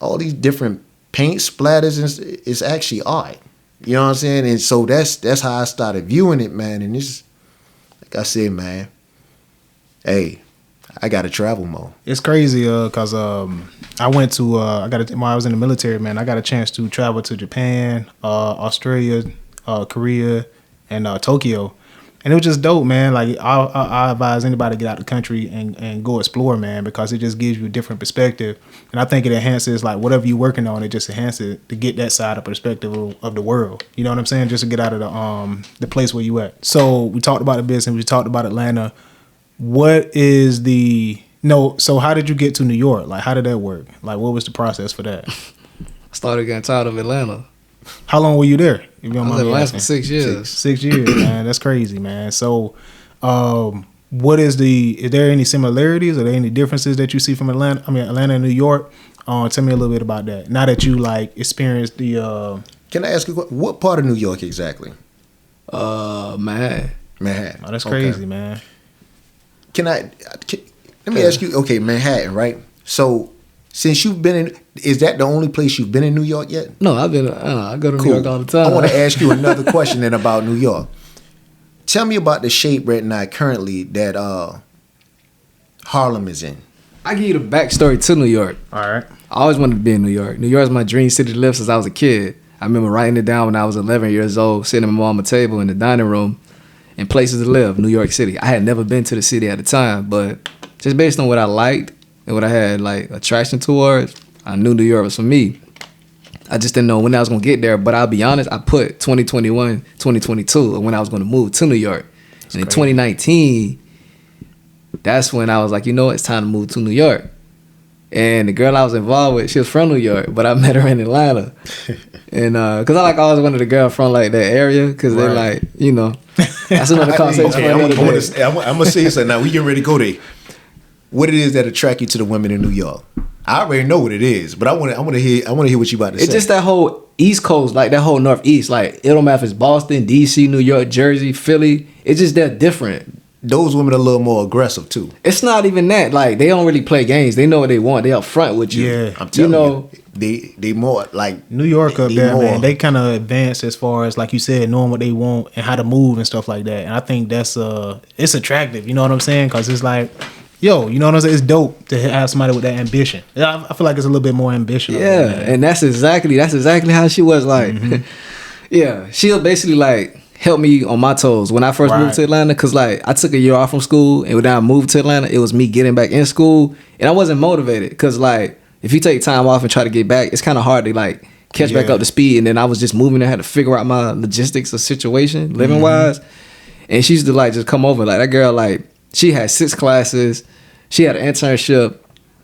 all these different paint splatters, it's actually art. You know what I'm saying? And so that's how I started viewing it, man. And it's, like I said, man, hey, I got to travel more. It's crazy because I went to when I was in the military, man, I got a chance to travel to Japan, Australia, Korea, and Tokyo. And it was just dope, man. Like I advise anybody to get out the country and go explore, man, because it just gives you a different perspective. And I think it enhances, like, whatever you're working on, it just enhances it to get that side of perspective of the world. You know what I'm saying? Just to get out of the place where you at. So we talked about the business. We talked about Atlanta. So how did you get to New York? Like, how did that work? Like, what was the process for that? I started getting tired of Atlanta. How long were you there? If you don't I was mind in me Atlanta asking. for 6 years. 6 years, man. That's crazy, man. So, is there any similarities? Are there any differences that you see from Atlanta and New York? Tell me a little bit about that. Now that you, like, experienced the... Can I ask you, what part of New York exactly? Manhattan. Oh, that's crazy, man. Let me ask you, okay, Manhattan, right? So, since you've been in, is that the only place you've been in New York yet? No, I go to New York all the time. I want to ask you another question then about New York. Tell me about the shape right now currently that Harlem is in. I give you the backstory to New York. All right. I always wanted to be in New York. New York is my dream city to live since I was a kid. I remember writing it down when I was 11 years old, sitting at my mama's table in the dining room, and places to live, New York City. I had never been to the city at the time, but just based on what I liked and what I had, like, attraction towards, I knew New York was for me. I just didn't know when I was going to get there, but I'll be honest, I put 2021, 2022 when I was going to move to New York. And in 2019, that's when I was like, you know what, it's time to move to New York. And the girl I was involved with, she was from New York, but I met her in Atlanta. And because I always wanted a girl from, like, that area, because they're like, you know, that's another conversation. Okay, I'm going to say something now. We getting ready to go there. What it is that attract you to the women in New York? I already know what it is, but I want to hear what you about to say. It's just that whole East Coast, like that whole Northeast, like it don't matter if it's Boston, DC, New York, Jersey, Philly. It's just they're different. Those women are a little more aggressive too. It's not even that. Like, they don't really play games. They know what they want. They up front with you. Yeah, I'm telling you. they more like New York up they there, more, man. They kind of advanced as far as, like you said, knowing what they want and how to move and stuff like that. And I think that's it's attractive. You know what I'm saying? Because it's like, yo, you know what I'm saying? It's dope to have somebody with that ambition. I feel like it's a little bit more ambition. Yeah, and that's exactly how she was. Like, yeah, she'll basically like help me on my toes when I first moved to Atlanta. Cause like I took a year off from school, and when I moved to Atlanta, it was me getting back in school, and I wasn't motivated. Cause like if you take time off and try to get back, it's kind of hard to like catch back up to speed. And then I was just moving and had to figure out my logistics of situation, living wise. And she used to like just come over. Like that girl, like she had 6 classes, she had an internship,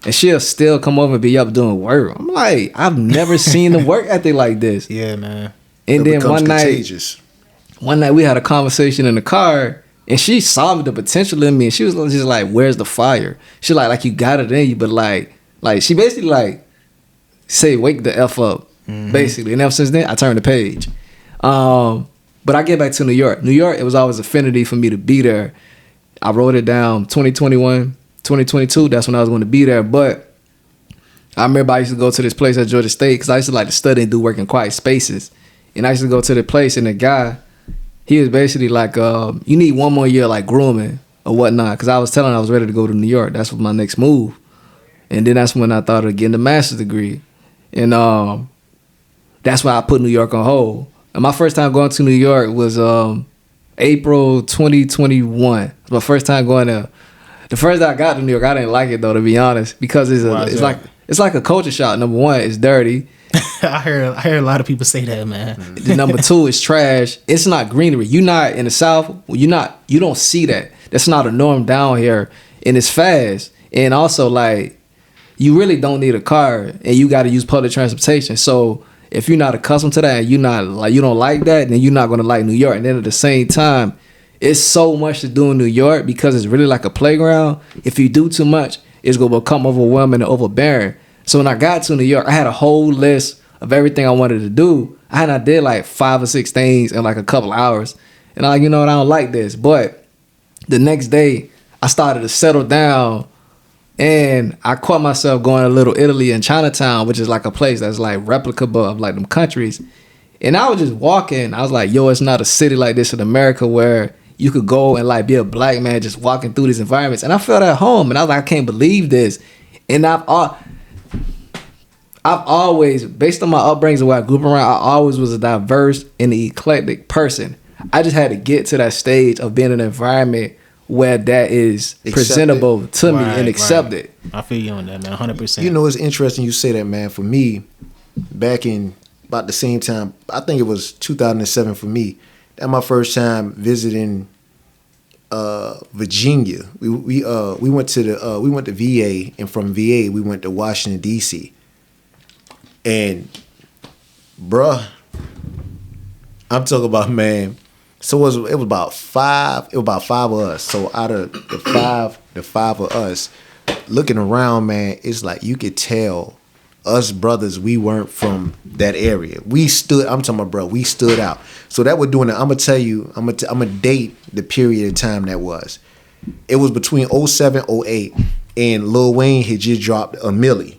and she'll still come over and be up doing work. I'm like, I've never seen the work ethic like this. Yeah, man. And it then one contagious. night we had a conversation in the car, and she saw the potential in me, and she was just like, "Where's the fire?" She like you got it in you, but like she basically like say, "Wake the F up," basically. And ever since then, I turned the page. But I get back to New York. New York, it was always affinity for me to be there. I wrote it down 2021, 2022. That's when I was going to be there. But I remember I used to go to this place at Georgia State because I used to like to study and do work in quiet spaces. And I used to go to the place, and the guy, he was basically like, you need one more year like grooming or whatnot. Because I was telling him I was ready to go to New York. That's what my next move. And then that's when I thought of getting a master's degree. And that's why I put New York on hold. And my first time going to New York was April 2021. It was my first time going there. The first time I got to New York, I didn't like it though, to be honest, because it's like a culture shock. Number one, it's dirty. I hear a lot of people say that, man. The number two is trash. It's not greenery. You're not in the South. You don't see that. That's not a norm down here, and it's fast. And also, like, you really don't need a car, and you got to use public transportation. So if you're not accustomed to that, and you don't like that, then you're not gonna like New York. And then at the same time, it's so much to do in New York because it's really like a playground. If you do too much, it's gonna become overwhelming and overbearing. So when I got to New York, I had a whole list of everything I wanted to do. I did like 5 or 6 things in like a couple hours. And I, you know what, I don't like this. But the next day, I started to settle down, and I caught myself going to Little Italy in Chinatown, which is like a place that's like replicable of like them countries. And I was just walking. I was like, yo, it's not a city like this in America where you could go and like be a black man just walking through these environments. And I felt at home, and I was like, I can't believe this. And I've always, based on my upbringing and what I grew up around, I always was a diverse and eclectic person. I just had to get to that stage of being in an environment where that is presentable to me and accepted. I feel you on that, man, 100%. You know, it's interesting you say that, man. For me, back in about the same time, I think it was 2007 for me. That my first time visiting Virginia. We went to VA, and from VA we went to Washington D.C. And bruh, I'm talking about, man. So it was about five. It was about 5 of us. So out of the five of us, looking around, man, it's like you could tell us brothers, we weren't from that area. We stood. I'm talking about, bro. We stood out. So that we're doing it. I'm gonna tell you. I'm gonna date the period of time that was. It was between 07, 08, and Lil Wayne had just dropped a milli.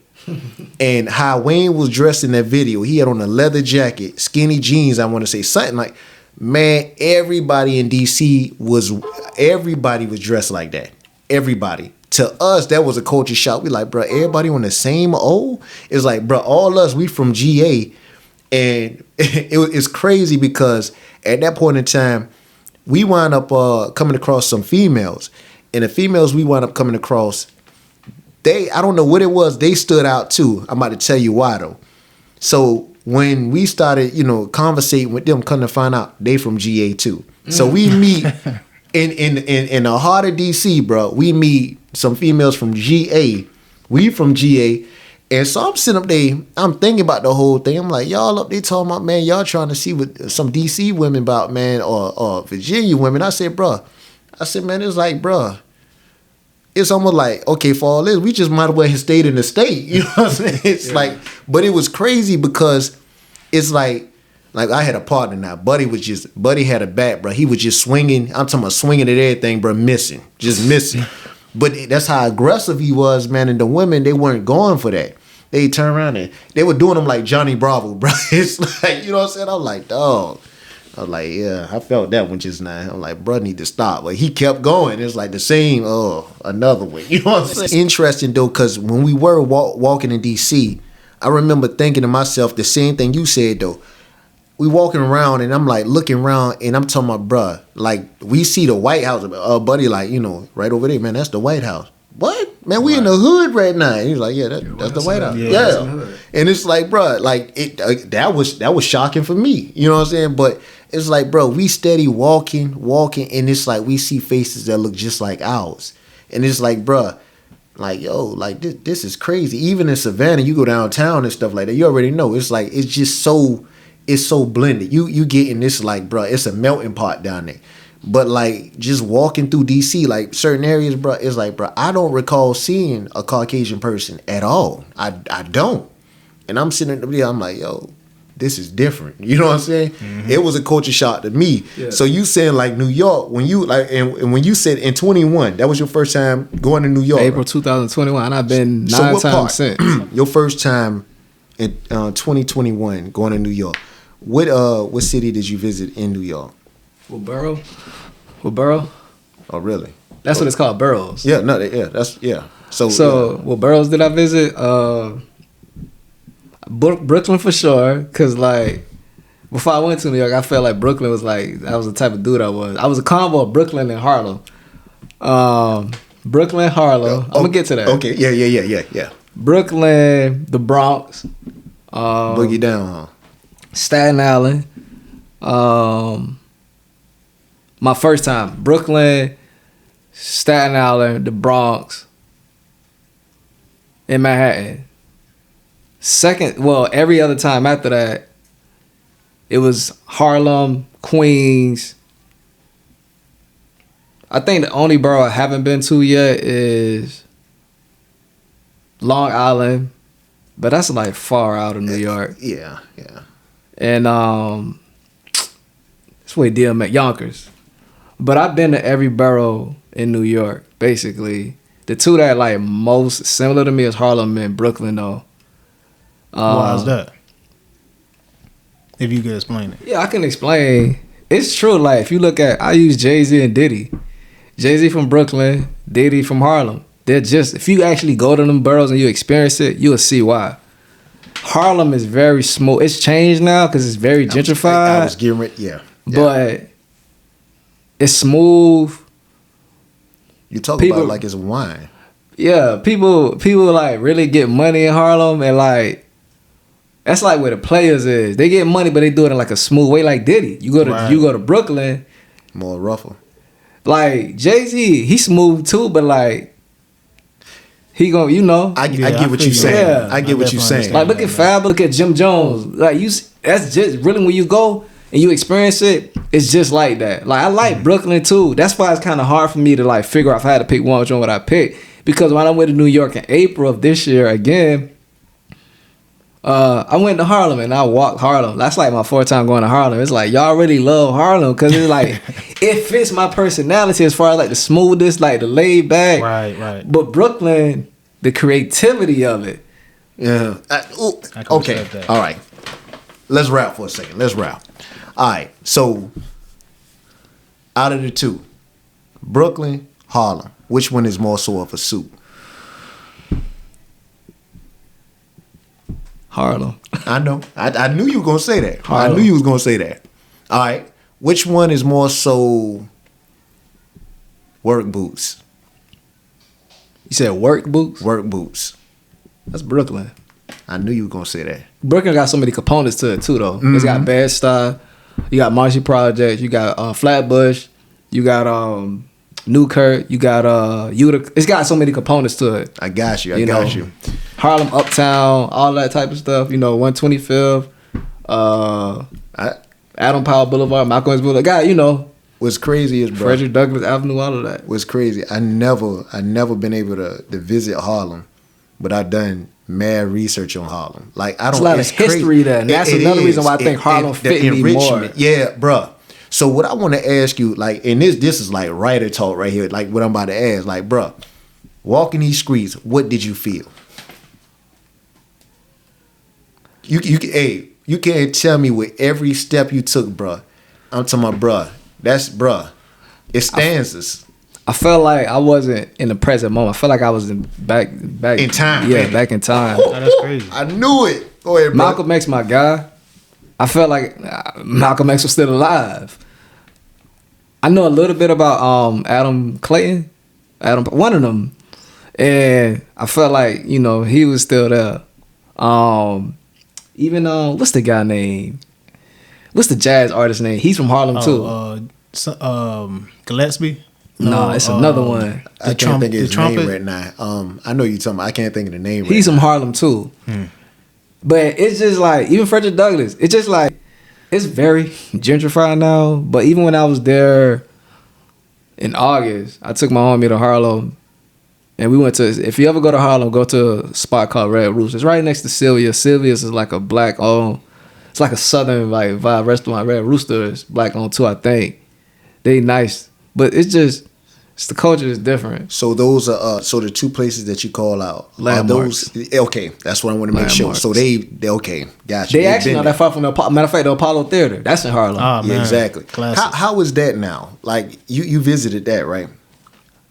And how Wayne was dressed in that video, he had on a leather jacket, skinny jeans. I want to say something like. Man, everybody in DC was dressed like that. Everybody. To us, that was a culture shock. We like, bro, everybody on the same old. It's like, bro, all us, we from GA. And it's crazy because at that point in time, we wound up coming across some females. And the females we wound up coming across, I don't know what it was, they stood out too. I'm about to tell you why though. So when we started, conversating with them, come to find out they from GA too. So we meet in the heart of DC, bro. We meet some females from GA. We from GA. And so I'm sitting up there, I'm thinking about the whole thing. I'm like, y'all up there talking about, man, y'all trying to see what some DC women about, man, or Virginia women. I said, man, it's like, bro, it's almost like, okay, for all this, we just might as well have stayed in the state. You know what I'm saying? It's like, but it was crazy because it's like I had a partner now. Buddy had a bat, bro. He was just swinging. I'm talking about swinging at everything, bro, just missing. But that's how aggressive he was, man. And the women, they weren't going for that. they turn around and they were doing them like Johnny Bravo, bro. It's like, you know what I'm saying? I'm like, dog. I was like, yeah, I felt that one just now. I'm like, bro, need to stop. But he kept going. It's like the same, another way. You know what I'm saying? Interesting, though, because when we were walking in D.C., I remember thinking to myself the same thing you said, though. We walking around, and I'm like looking around, and I'm talking about, bruh, like, we see the White House. Buddy, like, you know, right over there, man, that's the White House. What? Man, we in the hood right now. And he's like, yeah, that's the White House. Yeah. And it's like, bruh, like, that was shocking for me. You know what I'm saying? But it's like, bro, we steady walking, and it's like we see faces that look just like ours. And it's like, bruh, like, yo, like, this is crazy. Even in Savannah, you go downtown and stuff like that, you already know. It's like, it's just so, it's so blended. You getting this, like, bruh, it's a melting pot down there. But, like, just walking through D.C., like, certain areas, bruh, it's like, bruh, I don't recall seeing a Caucasian person at all. I don't. And I'm sitting there, I'm like, yo, this is different. You know what I'm saying? Mm-hmm. It was a culture shock to me. Yeah. So you saying like New York, when you like, and when you said in 21, that was your first time going to New York. April 2021, and I've been 9 times since. Your first time in 2021 going to New York. What city did you visit in New York? Borough. Oh, really? That's what it's called, boroughs. Yeah, no, yeah. So what boroughs did I visit? Brooklyn for sure, cause like before I went to New York, I felt like Brooklyn was like, that was the type of dude I was. I was a combo of Brooklyn and Harlem. Brooklyn, Harlem. I'm gonna get to that. Okay, yeah. Brooklyn, the Bronx. Boogie down, huh? Staten Island. My first time, Brooklyn, Staten Island, the Bronx, in Manhattan. Every other time after that, it was Harlem, Queens. I think the only borough I haven't been to yet is Long Island, but that's like far out of New York. Yeah. And it's way DMX, Yonkers. But I've been to every borough in New York, basically. The two that like most similar to me is Harlem and Brooklyn, though. Why is that? If you could explain it. Yeah, I can explain. It's true. Like, if you look at, I use Jay-Z and Diddy. Jay-Z from Brooklyn, Diddy from Harlem. They're just, if you actually go to them boroughs and you experience it, you'll see why. Harlem is very smooth. It's changed now because it's very gentrified. I was getting ready, yeah. But it's smooth. You talk about it like it's wine. Yeah, people like really get money in Harlem, and like that's like where the players is. They get money, but they do it in like a smooth way, like Diddy. You go to Brooklyn, more rougher. Like Jay-Z, he smooth too, but like he gonna, you know. I get what you're saying. Yeah. I get what you're saying. Like look at Fab, look at Jim Jones. Like that's just really when you go and you experience it, it's just like that. Like I like Brooklyn too. That's why it's kind of hard for me to like figure out if I had to pick one, which one would I pick. Because when I went to New York in April of this year again, I went to Harlem and I walked Harlem. That's like my fourth time going to Harlem. It's like y'all really love Harlem because it's like it fits my personality as far as like the smoothness, like the laid back. Right. But Brooklyn, the creativity of it. Yeah. Okay. All right. Let's rap for a second. Let's rap. All right. So out of the two, Brooklyn, Harlem, which one is more so of a suit? Harlem. I know. I knew you were going to say that. Harlem. I knew you was going to say that. All right. Which one is more so work boots? You said work boots? Work boots. That's Brooklyn. I knew you were going to say that. Brooklyn got so many components to it too, though. Mm-hmm. It's got Bed-Stuy. You got Marcy Project. You got Flatbush. You got Newkirk. You got Utica. It's got so many components to it. I got you. I got you. Harlem, Uptown, all that type of stuff. 125th, Adam Powell Boulevard, Malcolm X Boulevard. God, What's crazy is, bro, Frederick Douglass Avenue, all of that. What's crazy, I never been able to visit Harlem, but I done mad research on Harlem. Like I don't. It's a lot of history there. And that's another reason why I think Harlem fit me more. Yeah, bro. So what I want to ask you, like, and this is like writer talk right here, like what I'm about to ask, like, bro, walking these streets, what did you feel? you can't tell me with every step you took, bruh. I'm talking about, bruh. That's bruh. It stanzas. I felt like I wasn't in the present moment. I felt like I was in back in time. Yeah, back in time. Oh, that's crazy. I knew it. Go ahead, bro. Malcolm X, my guy. I felt like Malcolm X was still alive. I know a little bit about Adam Clayton, one of them, and I felt like he was still there. Even what's the guy name? What's the jazz artist name? He's from Harlem too. Gillespie. No, it's another one. I can't think of his name right now. I know you're talking about. I can't think of the name. He's from Harlem too. But it's just like, even Frederick Douglass, it's just like, it's very gentrified now. But even when I was there in August, I took my homie to Harlem. And we went to, if you ever go to Harlem, go to a spot called Red Rooster. It's right next to Sylvia's. Sylvia's is like a black owned, it's like a southern like vibe restaurant. Red Rooster is black owned too, I think. They nice. But it's just, the culture is different. So those are so the two places that you call out. Landmarks. Those okay? That's what I want to make sure. So they okay, gotcha. They actually not that far from the matter of fact, the Apollo Theater. That's in Harlem. Oh, yeah, exactly. Classic. How is that now? Like you visited that, right?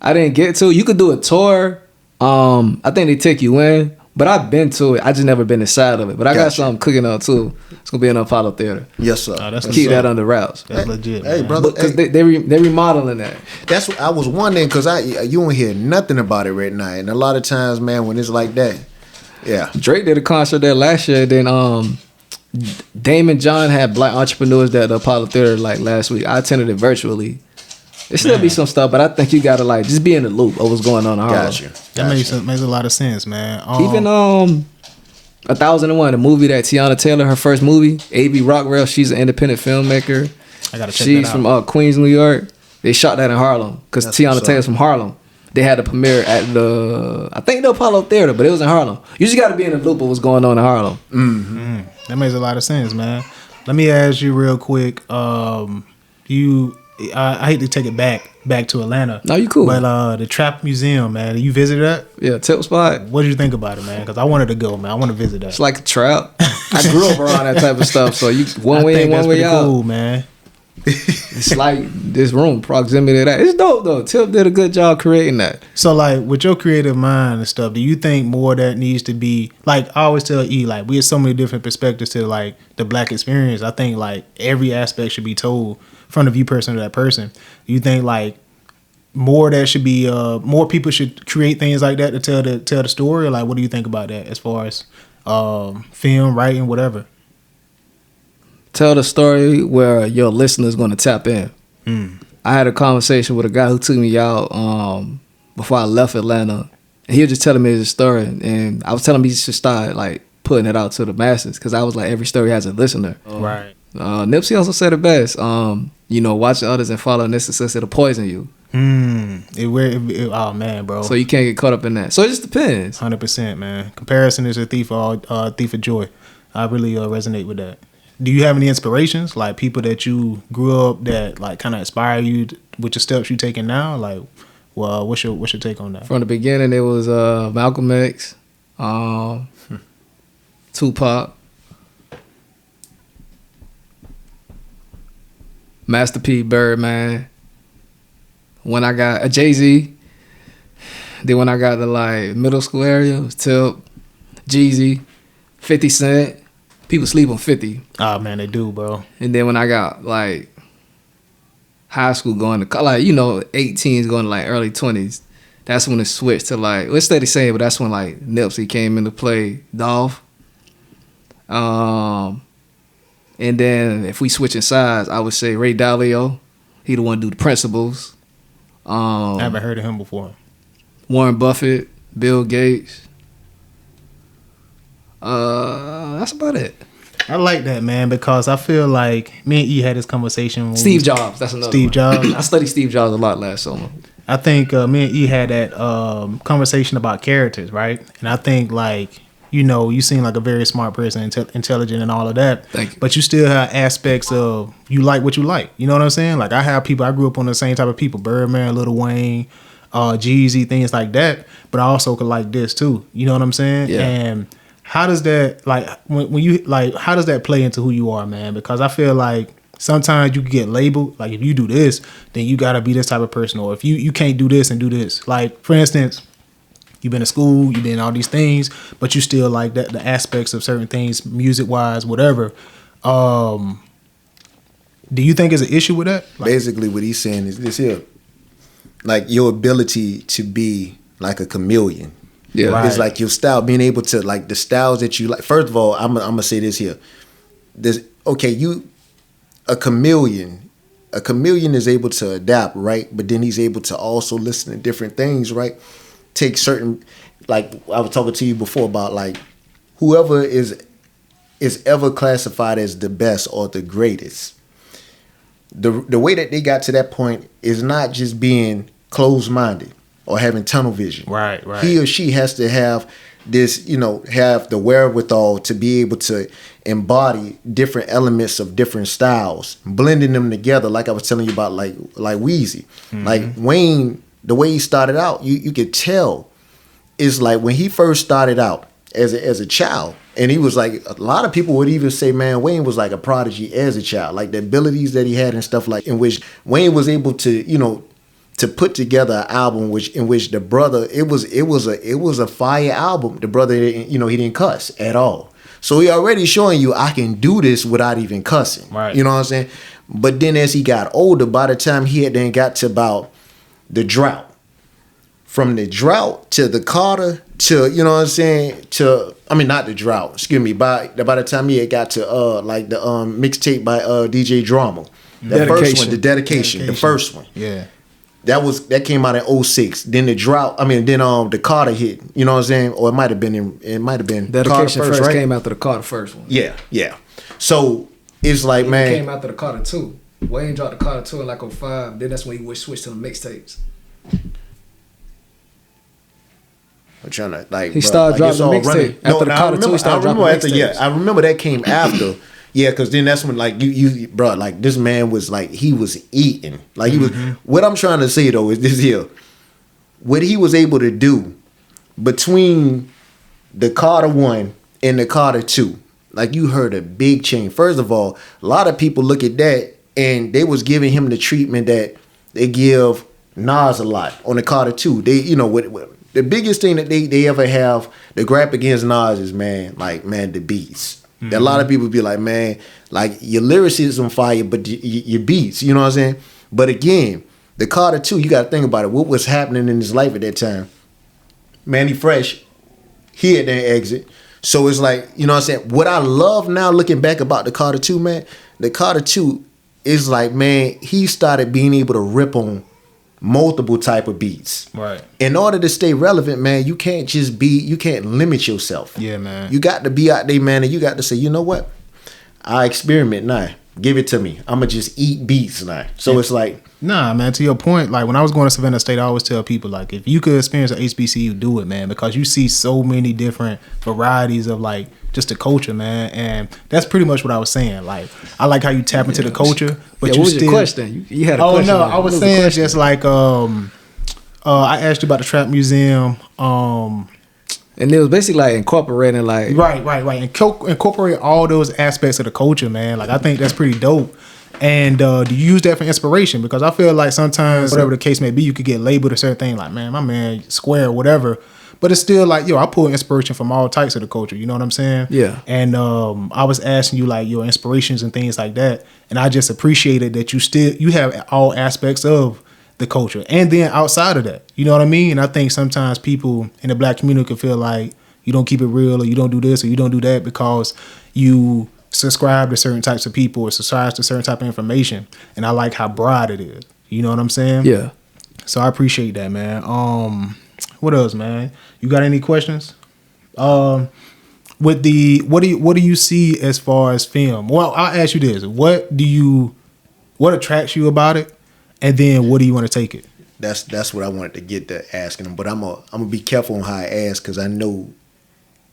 I didn't get to. You could do a tour. I think they take you in, but I've been to it. I just never been inside of it. But I got something cooking up too. It's gonna be in the Apollo Theater. Yes, sir. Oh, Keep that under wraps. That's legit. Hey, man. brother, Because they remodeling that. that's what I was wondering because you don't hear nothing about it right now, and a lot of times, man, when it's like that, yeah. Drake did a concert there last year. Then Damon John had black entrepreneurs at the Apollo Theater like last week. I attended it virtually. There still be some stuff, but I think you gotta like just be in the loop of what's going on in Harlem. Gotcha. That makes a lot of sense, man. Even 1001, the movie that Tiana Taylor, her first movie, A.B. Rockwell, she's an independent filmmaker. I gotta check She's that from out. Queens, New York. They shot that in Harlem because That's Tiana what's Taylor's up. from Harlem. They had the premiere at I think the Apollo Theater, but it was in Harlem. You just got to be in the loop of what's going on in Harlem. That makes a lot of sense, man. Let me ask you real quick. I hate to take it back to Atlanta. No, you cool. But the Trap Museum, man, you visited that? Yeah, tip spot. What did you think about it, man? Because I wanted to go, man. I want to visit that. It's like a trap. I grew up around that type of stuff, so you one I way think in, one that's way pretty out. cool, man. It's like this room, proximity to that. It's dope though. Tip did a good job creating that. So, like, with your creative mind and stuff, do you think more of that needs to be, like, I always tell E, like, we have so many different perspectives to, like, the black experience. I think, like, every aspect should be told from the view person of that person. Do you think, like, more of that should be, more people should create things like that to tell the story? Or, like, what do you think about that as far as film, writing, whatever? Tell the story where your listener's going to tap in. I had a conversation with a guy who took me out before I left Atlanta. And he was just telling me his story. And I was telling him he should start like putting it out to the masses. Because I was like, every story has a listener. Right. Nipsey also said it best. Watching others and following this success, it'll poison you. Oh, man, bro. So you can't get caught up in that. So it just depends. 100%, man. Comparison is a thief of joy. I really resonate with that. Do you have any inspirations, like people that you grew up that like kind of inspire you with your steps you taking now? Like, well, what's your take on that? From the beginning, it was Malcolm X, Tupac, Master P, Birdman. When I got a Jay-Z, then when I got to like middle school area, it was Tip, Jeezy, 50 Cent. People sleep on 50. Oh, man, they do, bro. And then when I got like high school going to like 18s going to like early 20s, that's when it switched to like, well, it's steady saying, but that's when like Nipsey came into play, Dolph. And then if we switching sides, I would say Ray Dalio. He the one do the principles. I haven't heard of him before. Warren Buffett, Bill Gates. That's about it. I like that, man, because I feel like me and E had this conversation. When Steve Jobs, that's another Steve one. Jobs. I studied Steve Jobs a lot last summer. I think me and E had that conversation about characters, right? And I think like, you seem like a very smart person, intelligent and all of that. Thank you. But you still have aspects of you like what you like. You know what I'm saying? Like I have people, I grew up on the same type of people, Birdman, Lil Wayne, Jeezy, things like that. But I also could like this too. You know what I'm saying? Yeah. And how does that like when you like how does that play into who you are, man? Because I feel like sometimes you can get labeled like if you do this, then you gotta be this type of person, or if you can't do this and do this. Like for instance, you've been to school, you've been all these things, but you still like that the aspects of certain things, music wise, whatever. Do you think is an issue with that? Like, basically, what he's saying is this here, like your ability to be like a chameleon. Yeah, Right. It's like your style, being able to like the styles that you like. First of all, I'm gonna say this here. A chameleon is able to adapt, right? But then he's able to also listen to different things, right? Take certain, like I was talking to you before about like whoever is ever classified as the best or the greatest. The way that they got to that point is not just being closed-minded or having tunnel vision. Right. He or she has to have this, have the wherewithal to be able to embody different elements of different styles, blending them together. Like I was telling you about, like Weezy, like Wayne. The way he started out, you could tell. It's like when he first started out as a child, and he was like, a lot of people would even say, man, Wayne was like a prodigy as a child, like the abilities that he had and stuff like, in which Wayne was able to, to put together an album in which the brother, it was a fire album. The brother, he didn't cuss at all. So he already showing you I can do this without even cussing. Right. You know what I'm saying? But then as he got older, by the time he had then got to about the drought, from the drought to the Carter to, you know what I'm saying, not the drought, excuse me, by the time he had got to the mixtape by DJ Drama. The first one, the dedication, the first one. Yeah. That came out in 2006. Then the drought, the Carter hit, you know what I'm saying? Or it might have been Dedication Carter first right? came after the Carter first one. Yeah. So it's like, It man, came after the Carter 2. Wayne dropped the Carter 2 in like 2005. Then that's when he switched to the mixtapes. I'm trying to like. He started dropping the mixtape after the Carter 2. He started dropping mixtapes. I remember that came after. Yeah, because then that's when like you bro, like this man was like he was eating like he was. What I'm trying to say though is this here, what he was able to do between the Carter 1 and the Carter 2, like you heard a big change. First of all, a lot of people look at that and they was giving him the treatment that they give Nas a lot on the Carter 2. They the biggest thing that they ever have to grab against Nas is the beats. A lot of people be like, man, like your lyricism fire, but your beats, you know what I'm saying? But again, the Carter 2, you got to think about it. What was happening in his life at that time? Manny Fresh, he had that exit. So it's like, you know what I'm saying? What I love now looking back about the Carter 2, man, the Carter 2 is like, man, he started being able to rip on multiple type of beats. Right. In order to stay relevant, man, you can't limit yourself. Yeah, man. You got to be out there, man, and you got to say, you know what? I experiment now. Give it to me. I'ma just eat beats now. So it's like, nah, man, to your point, like when I was going to Savannah State, I always tell people, like, if you could experience an HBCU, do it, man, because you see so many different varieties of like just the culture, man. And that's pretty much what I was saying. Like, I like how you tap into the culture, but you what was still. your question? You had a Oh question. no, I was saying just like I asked you about the Trap Museum. And it was basically like incorporating like Right. Incorporate all those aspects of the culture, man. Like I think that's pretty dope. And do you use that for inspiration? Because I feel like sometimes, whatever the case may be, you could get labeled a certain thing, like, man, my man square, whatever. But it's still like, I pull inspiration from all types of the culture. You know what I'm saying? Yeah. And I was asking you like your inspirations and things like that. And I just appreciated that you have all aspects of the culture. And then outside of that, you know what I mean? And I think sometimes people in the black community can feel like you don't keep it real, or you don't do this or you don't do that because you subscribe to certain types of people or subscribe to certain type of information. And I like how broad it is. You know what I'm saying? Yeah. So I appreciate that, man. What else, man? You got any questions? What do you see as far as film? Well, I'll ask you this. What attracts you about it? And then what do you want to take it? that's what I wanted to get to asking him. But I'm gonna be careful on how I ask, because I know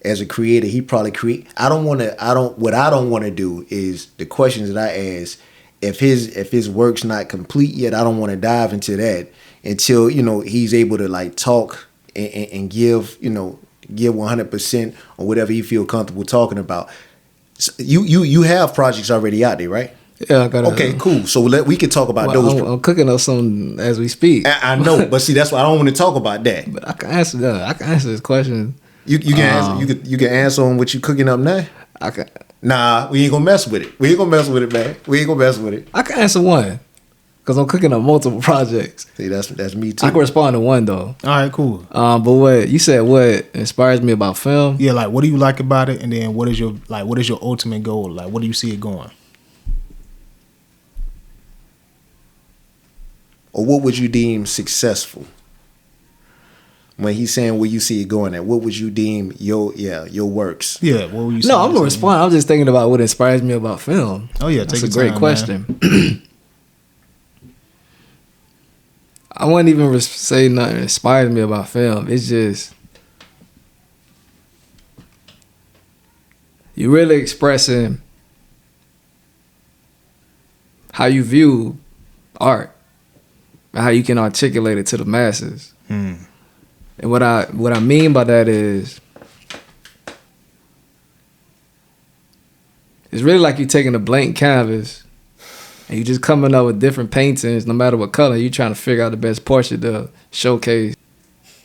as a creator, he probably what I don't want to do is the questions that I ask. If his work's not complete yet, I don't want to dive into that until he's able to like talk and give give 100% on whatever he feel comfortable talking about. So you have projects already out there, right? Yeah, I got it. Okay, cool. So we can talk about Well, those. I'm cooking up something as we speak. I know, but see, that's why I don't want to talk about that. But I can answer that. I can answer this question. You can answer. You can answer on what you cooking up now. I can. Nah, we ain't gonna mess with it. We ain't gonna mess with it, man. We ain't gonna mess with it. I can answer one, cause I'm cooking up multiple projects. See, that's me too. I can respond to one though. All right, cool. But what you said, what inspires me about film? Yeah, like what do you like about it, and then what is your ultimate goal? Like, what do you see it going? Or what would you deem successful? When he's saying where you see it going at, what would you deem your works? Yeah, what were you? No, I'm gonna respond. I'm just thinking about what inspires me about film. Oh yeah, that's take a your great time, question. I wouldn't even say nothing inspires me about film. It's just you really expressing how you view art and how you can articulate it to the masses. And what I mean by that is it's really like you taking a blank canvas and you just coming up with different paintings, no matter what color. You trying to figure out the best portrait to showcase.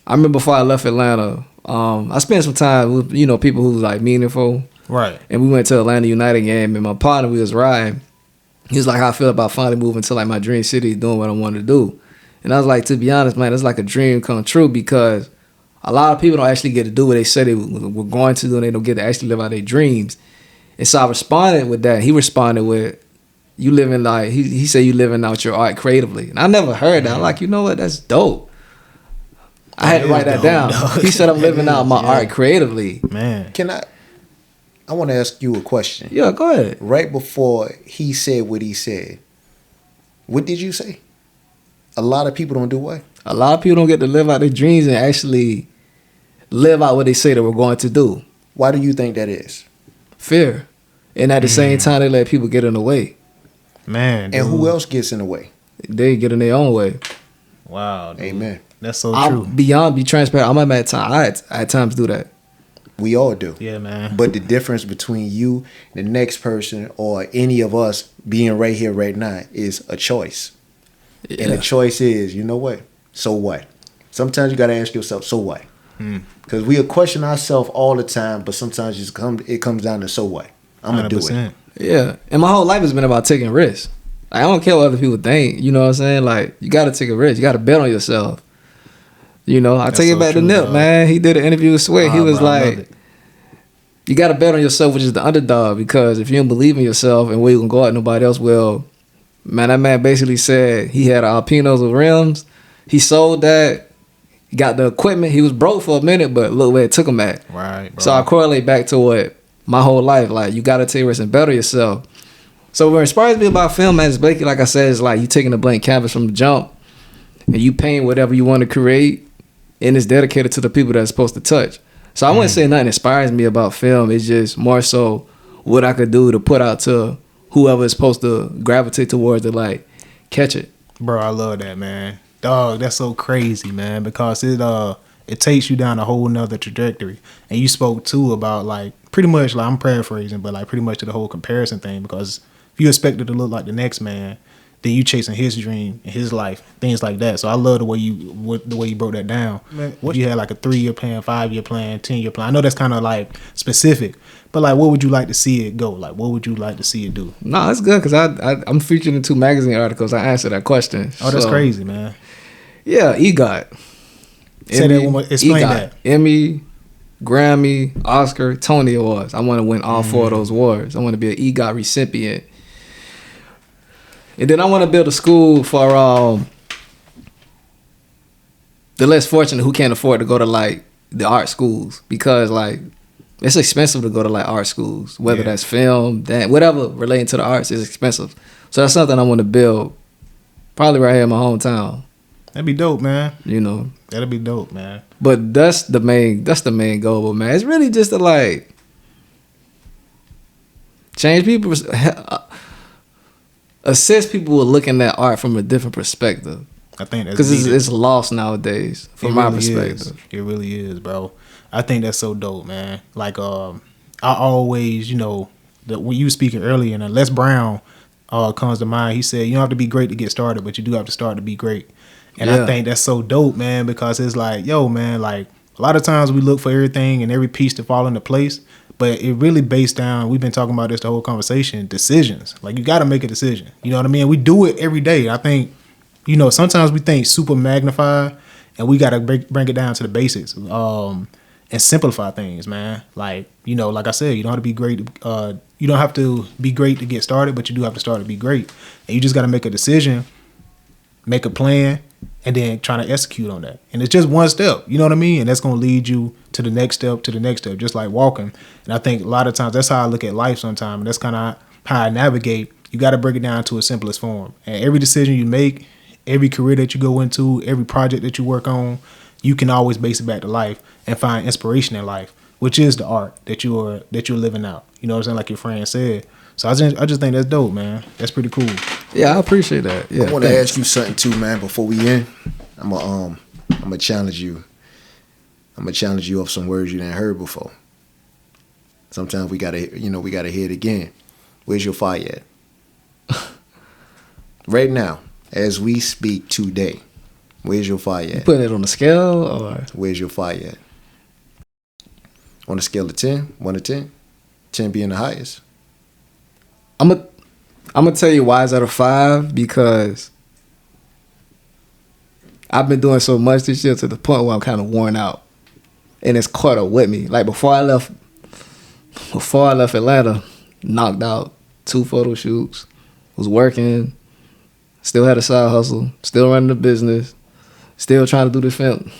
I remember before I left Atlanta, I spent some time with people who was like meaningful, right? And we went to Atlanta United game, and my partner, we was riding. He was like, "How I feel about finally moving to like my dream city, doing what I wanted to do." And I was like, to be honest, man, it's like a dream come true, because a lot of people don't actually get to do what they said they were going to do, and they don't get to actually live out their dreams. And so I responded with that. He responded with, you living like, he said you living out your art creatively. And I never heard that. I'm like, you know what? That's dope. I had to write that down. He said I'm living out my art creatively. Man. I want to ask you a question. Yeah, go ahead. Right before he said what he said, what did you say? A lot of people don't do what? A lot of people don't get to live out their dreams and actually live out what they say they were going to do. Why do you think that is? Fear. And at the same time, they let people get in the way. Man. Dude. And who else gets in the way? They get in their own way. Wow. Dude. Amen. That's so true. Be transparent. I'm at times. I at times do that. We all do. Yeah, man. But the difference between you and the next person, or any of us being right here right now, is a choice. Yeah. And the choice is, you know what? So what? Sometimes you got to ask yourself, so what? Because we'll question ourselves all the time, but sometimes it comes down to, so what? I'm going to do it. Yeah. And my whole life has been about taking risks. Like, I don't care what other people think. You know what I'm saying? Like, you got to take a risk. You got to bet on yourself. I take it back to Nip, man. He did an interview with Sweat. He was like, you got to bet on yourself, which is the underdog, because if you don't believe in yourself and where you can go out, nobody else will. Man, that man basically said he had Alpinos with rims. He sold that. He got the equipment. He was broke for a minute, but look where it took him at. Right, bro. So I correlate back to what my whole life, like, you got to take risks and better yourself. So what inspires me about film, man, is basically, like I said, is like you taking a blank canvas from the jump and you paint whatever you want to create, and it's dedicated to the people that's supposed to touch. So I wouldn't say nothing inspires me about film. It's just more so what I could do to put out to whoever is supposed to gravitate towards it, like, catch it. Bro, I love that, man. Dog, that's so crazy, man, because it takes you down a whole nother trajectory. And you spoke too about, like, pretty much, like, I'm paraphrasing, but like pretty much to the whole comparison thing, because if you expect it to look like the next man, then you chasing his dream and his life, things like that. So I love the way you broke that down. Man, what you had, like a 3-year plan, 5-year plan, 10-year plan. I know that's kind of like specific, but like, what would you like to see it go? Like, what would you like to see it do? No, it's good, because I'm featured in 2 magazine articles. I answered that question. Oh, that's crazy, man. Yeah, EGOT. Say that one more. Explain EGOT. that. Emmy, Grammy, Oscar, Tony Awards. I want to win all 4 of those awards. I want to be an EGOT recipient. And then I want to build a school for the less fortunate who can't afford to go to, like, the art schools, because, like, it's expensive to go to, like, art schools, whether that's film, whatever relating to the arts is expensive. So that's something I want to build, probably right here in my hometown. That'd be dope, man. That'd be dope, man. But that's the main goal, man. It's really just to, like, change people, assist people with looking at art from a different perspective. I think that's because it's lost nowadays from my perspective. It really is, bro. I think that's so dope, man. Like, I always, when you were speaking earlier, and Les Brown comes to mind. He said, you don't have to be great to get started, but you do have to start to be great. And I think that's so dope, man, because it's like, yo, man, like, a lot of times we look for everything and every piece to fall into place, but it really based down, we've been talking about this the whole conversation, decisions. Like, you got to make a decision. You know what I mean? We do it every day. I think, sometimes we think super magnified, and we got to bring it down to the basics and simplify things, man. Like, like I said, you don't have to be great. You don't have to be great to get started, but you do have to start to be great. And you just got to make a decision, make a plan, and then trying to execute on that. And it's just one step, you know what I mean? And that's going to lead you to the next step, just like walking. And I think a lot of times that's how I look at life sometimes. And that's kind of how I navigate. You got to break it down to its simplest form. And every decision you make, every career that you go into, every project that you work on, you can always base it back to life and find inspiration in life, which is the art that you're living out. You know what I'm saying? Like your friend said. So I just think that's dope, man. That's pretty cool. Yeah, I appreciate that. Yeah, I want to ask you something too, man. Before we end, I'm gonna challenge you. I'm gonna challenge you off some words you didn't heard before. Sometimes we gotta hear it again. Where's your fire at? Right now, as we speak today, where's your fire at? You putting it on a scale or? Where's your fire at? On a scale of 10, 1 to 10, 10 being the highest. I'm gonna tell you why it's at a 5, because I've been doing so much this year to the point where I'm kind of worn out, and it's caught up with me. Like before I left Atlanta, knocked out 2 photo shoots, was working, still had a side hustle, still running the business, still trying to do the film.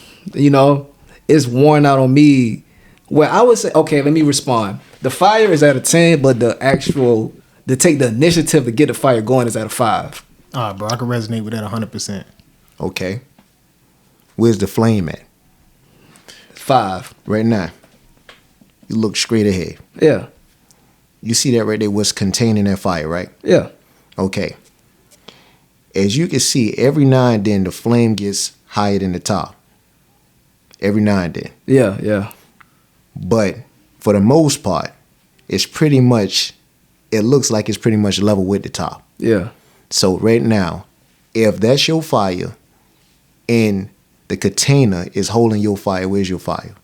It's worn out on me. Where I would say, okay, let me respond. The fire is at a 10, but to take the initiative to get the fire going is at a 5. All right, bro, I can resonate with that 100%. Okay. Where's the flame at? 5. Right now. You look straight ahead. Yeah. You see that right there, what's containing that fire, right? Yeah. Okay. As you can see, every now and then the flame gets higher than the top. Every now and then. Yeah, yeah. But for the most part, it looks like it's pretty much level with the top. Yeah. So right now, if that's your fire and the container is holding your fire, where's your fire?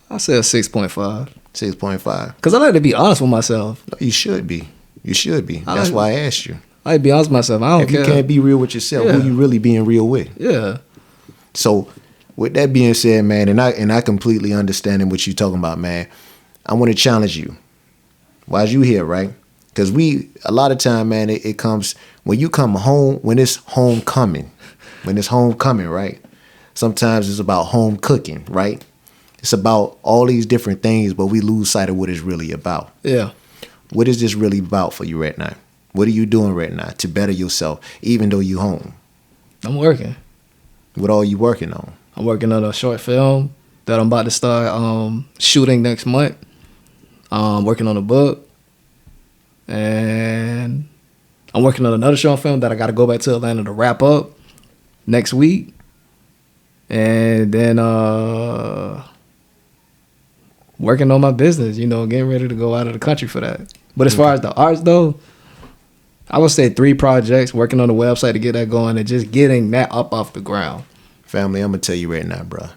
I say a 6.5. 6.5. Because I like to be honest with myself. No, you should be. You should be. That's why I asked you. I like to be honest with myself. I don't care. If you can't be real with yourself, who you really being real with? Yeah. So with that being said, man, and I completely understand what you're talking about, man, I want to challenge you. Why you here, right? Because a lot of time, man, it comes when you come home, when it's homecoming, right? Sometimes it's about home cooking, right? It's about all these different things, but we lose sight of what it's really about. Yeah. What is this really about for you right now? What are you doing right now to better yourself, even though you home? I'm working. What are you working on? I'm working on a short film that I'm about to start shooting next month. Working on a book. And I'm working on another short film that I got to go back to Atlanta to wrap up next week. And then working on my business, getting ready to go out of the country for that. But as far as the arts, though, I would say 3 projects, working on the website to get that going and just getting that up off the ground. Family, I'm going to tell you right now, bro.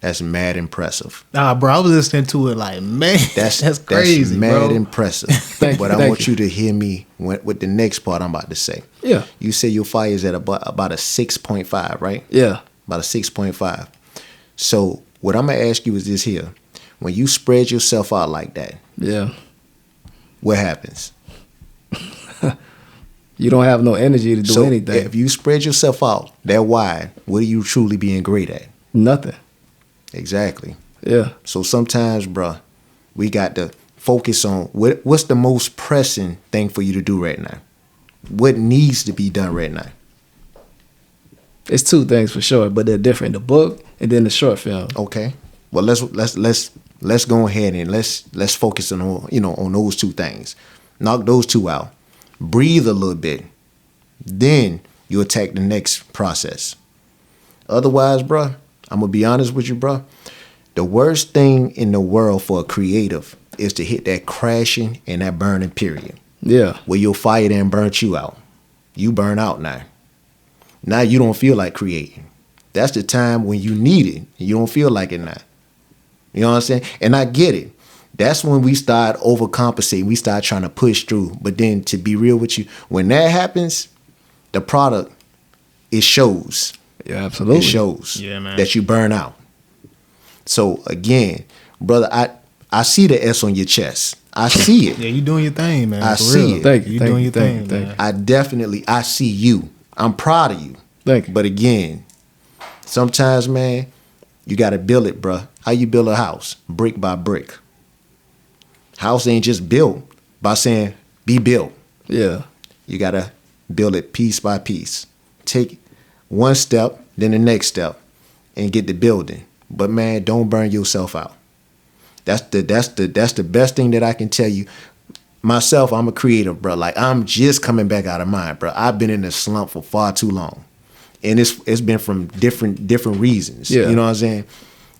That's mad impressive. Nah, bro, I was listening to it like, man, that's crazy, that's mad bro. Impressive. But I want you to hear me with the next part I'm about to say. Yeah. You say your fire is at about a 6.5, right? Yeah. About a 6.5. So what I'm going to ask you is this here. When you spread yourself out like that, yeah, what happens? You don't have no energy to do anything. If you spread yourself out that wide, what are you truly being great at? Nothing. Exactly. Yeah. So sometimes, bruh, we got to focus on what's the most pressing thing for you to do right now. What needs to be done right now? It's 2 things for sure, but they're different: the book and then the short film. Okay. Well, let's go ahead and let's focus on those 2 things. Knock those 2 out. Breathe a little bit. Then you attack the next process. Otherwise, bruh, I'm going to be honest with you, bruh. The worst thing in the world for a creative is to hit that crashing and that burning period. Yeah. Where your fire then burnt you out. You burn out now. Now you don't feel like creating. That's the time when you need it. You don't feel like it now. You know what I'm saying? And I get it. That's when we start overcompensating. We start trying to push through. But then to be real with you, when that happens, the product, it shows. Yeah, absolutely. It shows man. that you burn out. So again, brother, I see the S on your chest. I see it. Yeah, you doing your thing, man. I for see real. it. Thank you. You Thank doing you, your thank thing, you, thank man. I see you. I'm proud of you. Thank you. But again, sometimes, man, you got to build it, bruh. How you build a house? Brick by brick. House ain't just built by saying, be built. Yeah. You got to build it piece by piece. Take one step, then the next step, and get the building. But, man, don't burn yourself out. That's the best thing that I can tell you. Myself, I'm a creative, bro. Like, I'm just coming back out of mine, bro. I've been in this slump for far too long. And it's been from different reasons. Yeah. You know what I'm saying?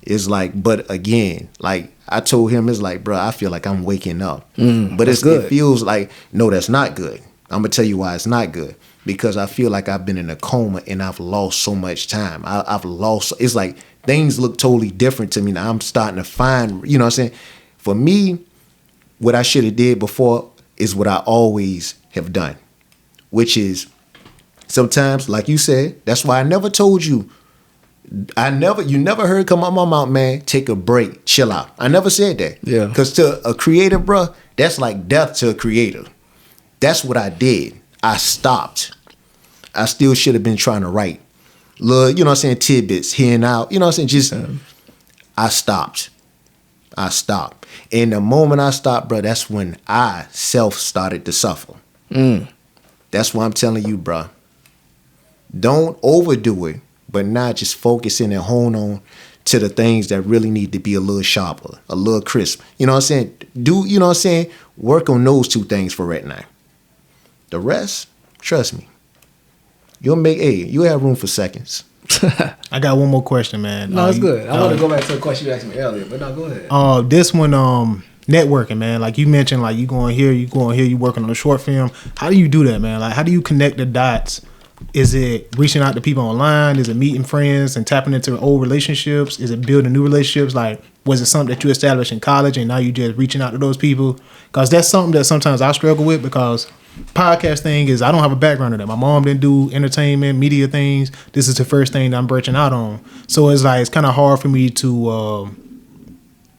It's like, but again, like I told him, it's like, bro, I feel like I'm waking up. But it feels like, no, that's not good. I'm going to tell you why it's not good. Because I feel like I've been in a coma and I've lost so much time. I've lost, it's like things look totally different to me now. I'm starting to find, you know what I'm saying? For me, what I should have did before is what I always have done, which is sometimes, like you said, that's why I never told you. You never heard come out my mouth, man, take a break, chill out. I never said that. Yeah. Because to a creator, bro, that's like death to a creator. That's what I did. I stopped. I still should have been trying to write. Look, you know what I'm saying, tidbits here and out. You know what I'm saying? Just, I stopped. And the moment I stopped, bro, that's when I self started to suffer. That's why I'm telling you, bro. Don't overdo it, but not just focusing and hone on to the things that really need to be a little sharper, a little crisp. You know what I'm saying? You know what I'm saying? Work on those two things for right now. The rest, trust me, you'll have room for seconds. I got one more question, man. No, it's good. I want to go back to the question you asked me earlier, but no, go ahead. This one, networking, man. Like you mentioned, like you going here, you working on a short film. How do you do that, man? Like how do you connect the dots? Is it reaching out to people online? Is it meeting friends and tapping into old relationships? Is it building new relationships? Like, was it something that you established in college and now you just reaching out to those people? Because that's something that sometimes I struggle with because podcast thing is I don't have a background in that. My mom didn't do entertainment, media things. This is the first thing that I'm branching out on. So it's like, it's kind of hard for me to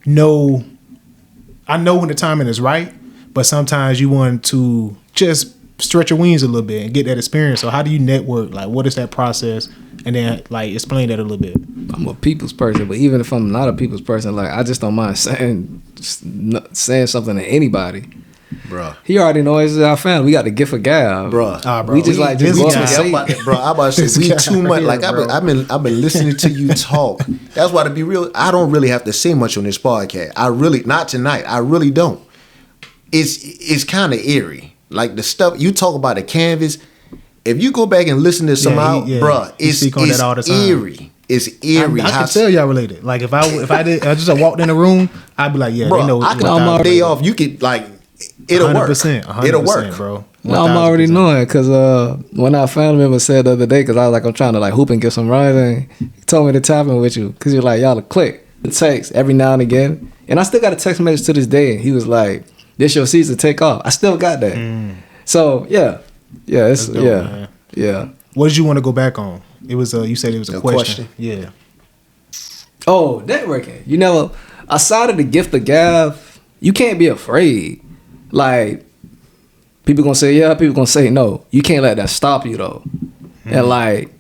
know. I know when the timing is right, but sometimes you want to just stretch your wings a little bit and get that experience. So how do you network? Like, what is that process? And then like explain that a little bit. I'm a people's person, but even if I'm not a people's person, like I just don't mind saying something to anybody. Bruh. He already knows our family. We got the gift of gab. Bruh. We just like just go up and say. Bro, I'm about to say we too much. Like I've been listening to you talk. That's why, to be real, I don't really have to say much on this podcast. I really, not tonight. I really don't. It's kind of eerie. Like the stuff you talk about, the canvas. If you go back and listen to some out, bruh, it's eerie. It's eerie. I can tell y'all related. Like if I just walked in the room, I'd be like, yeah, bruh, they know. I can on my day off. You could like. It'll 100%, work. It'll work, bro. No, I'm already knowing because when our family member said the other day, because I was like, I'm trying to like hoop and get some runs, and he told me to tap in with you because you're like, y'all to click the text every now and again, and I still got a text message to this day. He was like, "This your season, take off." I still got that. So it's dope, man. yeah. What did you want to go back on? It was you said it was a question. Yeah. Oh, networking. You know, aside of the gift of gab, you can't be afraid. Like, people gonna say yeah, people gonna say no. You can't let that stop you though. And like,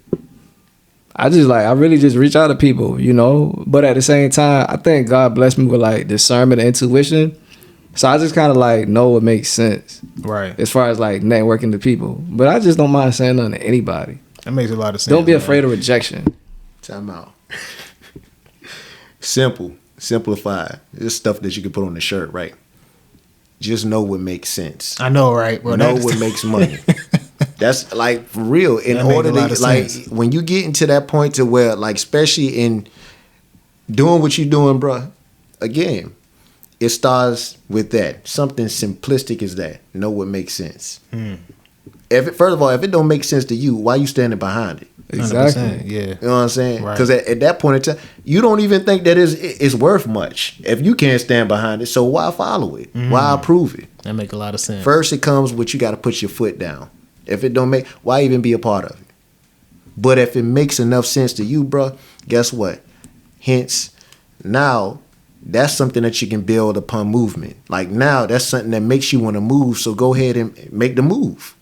I really just reach out to people, you know. But at the same time, I think God blessed me with like discernment and intuition. So I just kind of like know what makes sense. Right. As far as like networking to people. But I just don't mind saying nothing to anybody. That makes a lot of sense. Don't be afraid of rejection. Time out. Simplified. This stuff that you can put on the shirt, right? Just know what makes sense. I know, right, bro? Know what makes money. That's like for real. In That make order a lot to of like sense. when you get into that point to where like especially in doing what you're doing, bruh, again, it starts with that. Something simplistic as that. Know what makes sense. First of all, if it don't make sense to you, why you standing behind it? Exactly. 100%, yeah. You know what I'm saying? Right. Because at that point in time, you don't even think that it's worth much if you can't stand behind it. So why follow it? Why approve it? That make a lot of sense. First, it comes with you got to put your foot down. If it don't make, why even be a part of it? But if it makes enough sense to you, bro, guess what? Hence, now that's something that you can build upon movement. Like now, that's something that makes you want to move. So go ahead and make the move.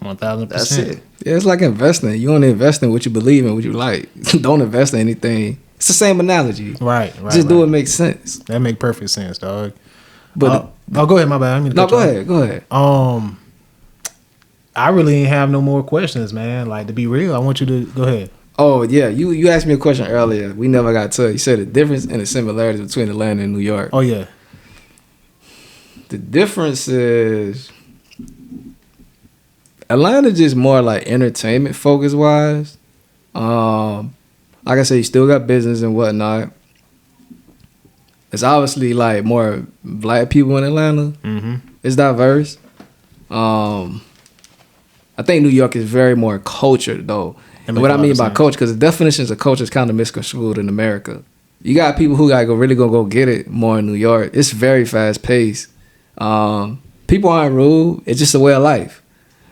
1000%. That's it. Yeah, it's like investing. You only invest in what you believe in, what you like. Don't invest in anything. It's the same analogy. Right. Just do what makes sense. That make perfect sense, dog. But go ahead, my bad. I mean, no, go ahead. I really ain't have no more questions, man. Like, to be real, I want you to go ahead. Oh yeah, you asked me a question earlier. We never got to it. You said the difference and the similarities between Atlanta and New York. Oh yeah. The difference is Atlanta just more like entertainment focus wise. Like I said, you still got business and whatnot. It's obviously like more black people in Atlanta. Mm-hmm. It's diverse. I think New York is very more cultured though. And what I mean by culture, because the definitions of culture is kind of misconstrued in America. You got people who really gonna go get it more in New York. It's very fast paced. People aren't rude. It's just a way of life.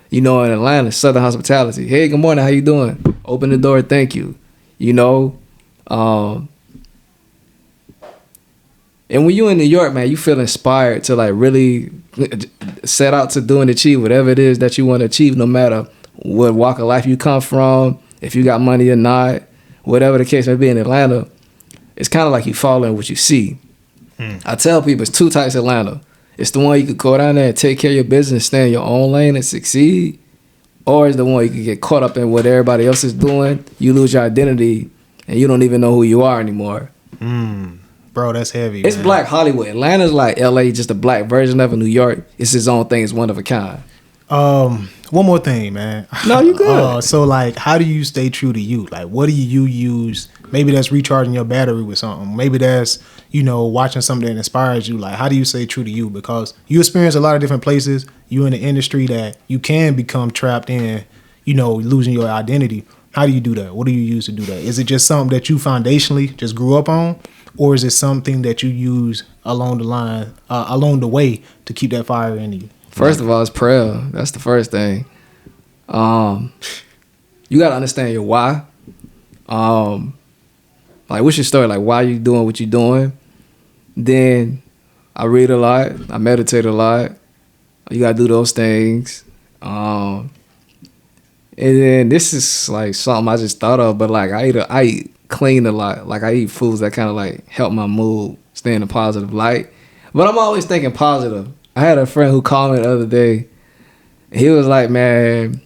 You know, in Atlanta, Southern hospitality. Hey, good morning. How you doing? Open the door. Thank you. You know, and when you in New York, man, you feel inspired to like really set out to do and achieve whatever it is that you want to achieve, no matter what walk of life you come from, if you got money or not, whatever the case may be. In Atlanta, it's kind of like you follow what you see. I tell people it's two types of Atlanta. It's the one you could go down there and take care of your business, stay in your own lane and succeed. Or it's the one you could get caught up in what everybody else is doing. You lose your identity and you don't even know who you are anymore. Bro, that's heavy. It's man. Black Hollywood. Atlanta's like LA, just a black version of it. New York, it's its own thing. It's one of a kind. One more thing, man. No, you good. So like, how do you stay true to you? Like, what do you use? Maybe that's recharging your battery with something. Maybe that's, you know, watching something that inspires you. Like, how do you stay true to you? Because you experience a lot of different places. You in the industry that you can become trapped in, you know, losing your identity. How do you do that? What do you use to do that? Is it just something that you foundationally just grew up on? Or is it something that you use along the line, along the way to keep that fire in you? First of all, it's prayer. That's the first thing. You got to understand your why. Like, what's your story? Like, why you doing what you doing? Then I read a lot. I meditate a lot. You got to do those things. And then this is like something I just thought of, but like I eat clean a lot. Like I eat foods that kind of like help my mood, stay in a positive light. But I'm always thinking positive. I had a friend who called me the other day. He was like, man,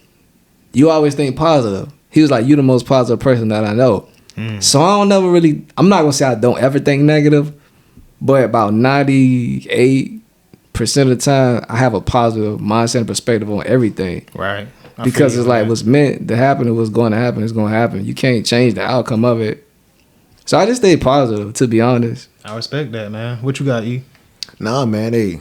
you always think positive. He was like, you the most positive person that I know. So I'm not going to say I don't ever think negative, but about 98% of the time, I have a positive mindset and perspective on everything. Right. Because it's like what's meant to happen and what's going to happen is going to happen. You can't change the outcome of it. So I just stay positive, to be honest. I respect that, man. What you got, E? Nah, man, hey,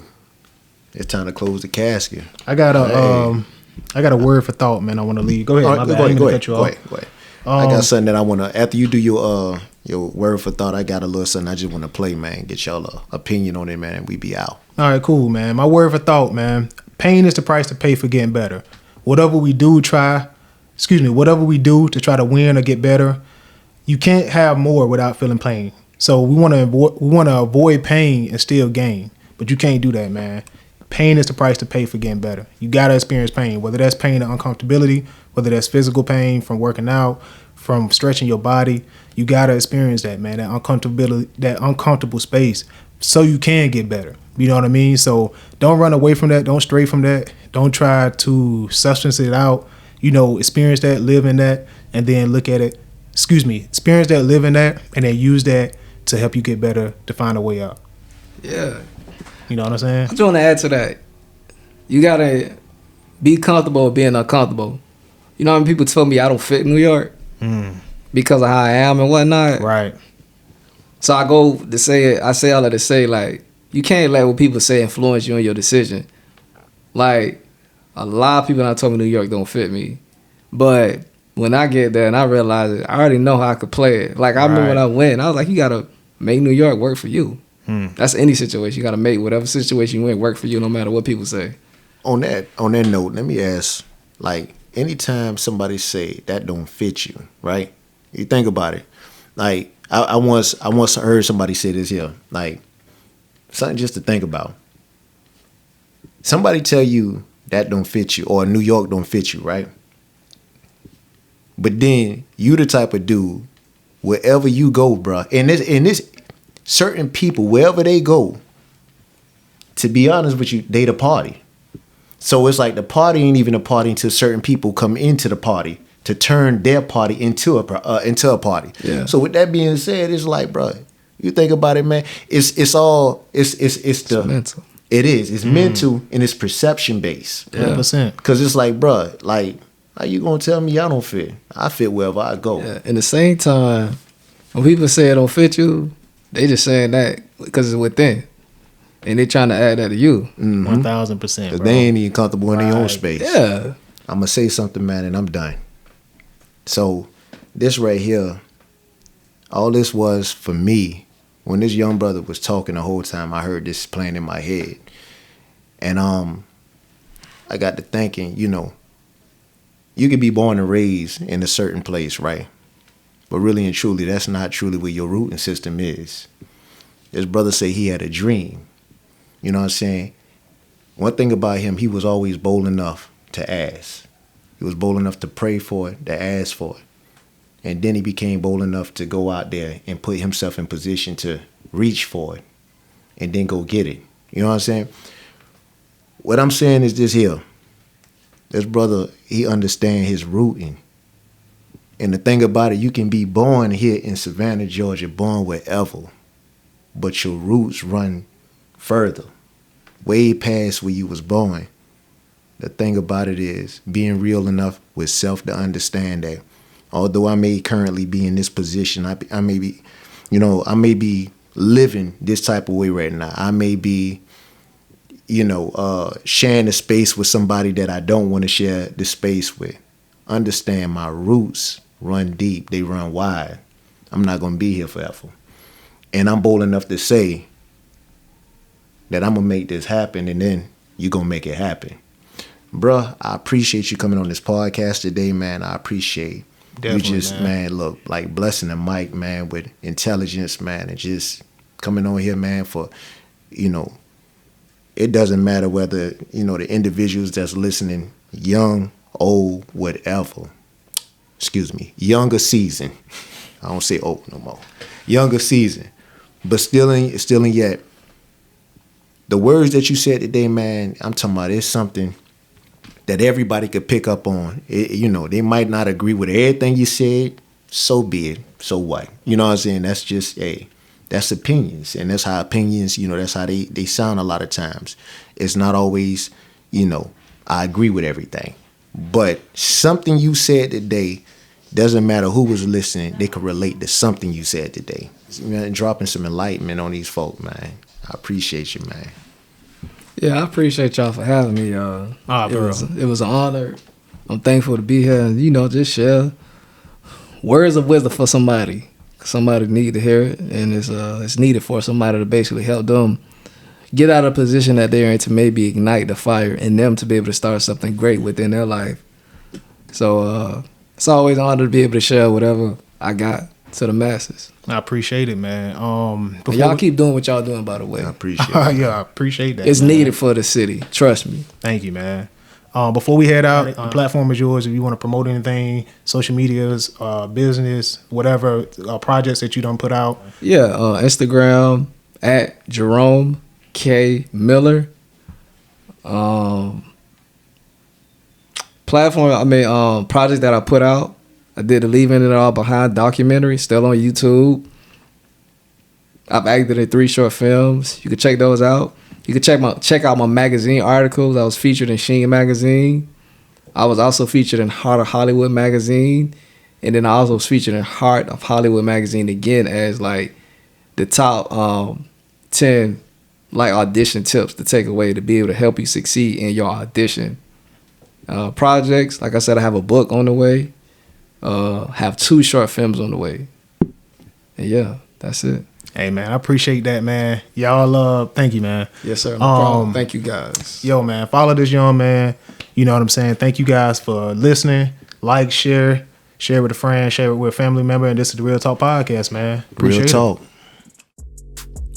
it's time to close the casket. I got a word for thought, man. I want to leave. Go ahead. Go ahead. I got something that I want to, after you do your word for thought, I got a little something I just want to play, man. Get y'all opinion on it, man, and we be out. All right, cool, man. My word for thought, man. Pain is the price to pay for getting better. Whatever we do to try to win or get better, you can't have more without feeling pain. So we want to avoid pain and still gain, but you can't do that, man. Pain is the price to pay for getting better. You gotta experience pain, whether that's pain and uncomfortability, whether that's physical pain from working out, from stretching your body. You gotta experience that, man. That uncomfortability, that uncomfortable space, so you can get better. You know what I mean? So don't run away from that. Don't stray from that. Don't try to substance it out. You know, experience that, live in that, and then look at it. Experience that, live in that, and then use that to help you get better, to find a way out. Yeah. You know what I'm saying? I just want to add to that. You gotta, be comfortable with being uncomfortable. You know how many people told me I don't fit in New York because of how I am and whatnot. Right. So I go to say it. I say all that to say, like, you can't let what people say influence you in your decision. Like, a lot of people that told me New York don't fit me, but when I get there and I realize it, I already know how I could play it. Like, I remember when I went, I was like, you gotta make New York work for you. That's any situation. You gotta make whatever situation you in work for you, no matter what people say. On that note, let me ask, like, anytime somebody say that don't fit you, right? You think about it. Like, I once heard somebody say this here, like, something just to think about. Somebody tell you that don't fit you, or New York don't fit you, right? But then you the type of dude, wherever you go, bro, and this certain people, wherever they go, to be honest with you, they the party. So it's like the party ain't even a party until certain people come into the party to turn their party into a party. Yeah. So with that being said, it's like, bro, you think about it, man. It's the mental. It is. It's mental and it's perception based. 100%. Because it's like, bro, like, how you gonna tell me I don't fit? I fit wherever I go. Yeah. In the same time, when people say it don't fit you, they just saying that because it's within. And they trying to add that to you. 1000%. Because they ain't even comfortable in their own space. Yeah. I'm going to say something, man, and I'm done. So this right here, all this was for me. When this young brother was talking the whole time, I heard this playing in my head. And I got to thinking, you know, you could be born and raised in a certain place, right? But really and truly, that's not truly where your rooting system is. This brother said he had a dream. You know what I'm saying? One thing about him, he was always bold enough to ask. He was bold enough to pray for it, to ask for it. And then he became bold enough to go out there and put himself in position to reach for it and then go get it. You know what I'm saying? What I'm saying is this here. This brother, he understands his rooting. And the thing about it, you can be born here in Savannah, Georgia, born wherever, but your roots run further, way past where you was born. The thing about it is being real enough with self to understand that although I may currently be in this position, I may be, you know, I may be living this type of way right now. I may be, you know, sharing a space with somebody that I don't want to share the space with. Understand my roots run deep. They run wide. I'm not going to be here forever. And I'm bold enough to say that I'm going to make this happen, and then you're going to make it happen. Bruh, I appreciate you coming on this podcast today, man. I appreciate you just, man, look, like blessing the mic, man, with intelligence, man, and just coming on here, man, for, you know, it doesn't matter whether, you know, the individuals that's listening, young, old, whatever, excuse me, younger season. I don't say old no more. Younger season. But still in yet, the words that you said today, man, I'm talking about it's something that everybody could pick up on. You know, they might not agree with everything you said. So be it. So what? You know what I'm saying? That's just, that's opinions. And that's how opinions, you know, that's how they sound a lot of times. It's not always, you know, I agree with everything. But something you said today, doesn't matter who was listening, they could relate to something you said today. And dropping some enlightenment on these folk, man. I appreciate you, man. Yeah, I appreciate y'all for having me. It was an honor. I'm thankful to be here and, you know, just share words of wisdom for somebody. Somebody need to hear it, and it's needed for somebody to basically help them get out of the position that they're in to maybe ignite the fire in them to be able to start something great within their life. So it's always an honor to be able to share whatever I got to the masses. I appreciate it, man. Y'all keep doing what y'all doing, by the way. I appreciate it. Yeah, I appreciate that. It's man. needed for the city. Trust me. Thank you, man. Before we head out, the platform is yours. If you want to promote anything, social medias, business, whatever projects that you don't put out. Yeah, Instagram at Jerome K Miller. Platform, projects that I put out. I did the Leaving It All Behind documentary, still on YouTube. I've acted in 3 short films. You can check those out. You You can check out my magazine articles. I was featured in SHEEN magazine. I was also featured in Heart of Hollywood magazine, and then I also was featured in Heart of Hollywood magazine again as like the top 10 like audition tips to take away to be able to help you succeed in your audition projects. Like I said, I have a book on the way. Have 2 short films on the way. And yeah, that's it. Hey man, I appreciate that, man. Y'all, thank you, man. Yes, sir. No problem. Thank you, guys. Yo, man, follow this young man. You know what I'm saying? Thank you guys for listening. Like, share with a friend, share it with a family member. And this is the Real Talk Podcast, man. Real talk.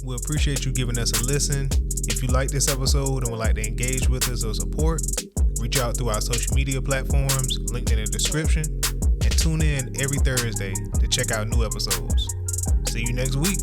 We appreciate you giving us a listen. If you like this episode and would like to engage with us or support, reach out through our social media platforms, linked in the description, and tune in every Thursday to check out new episodes. See you next week.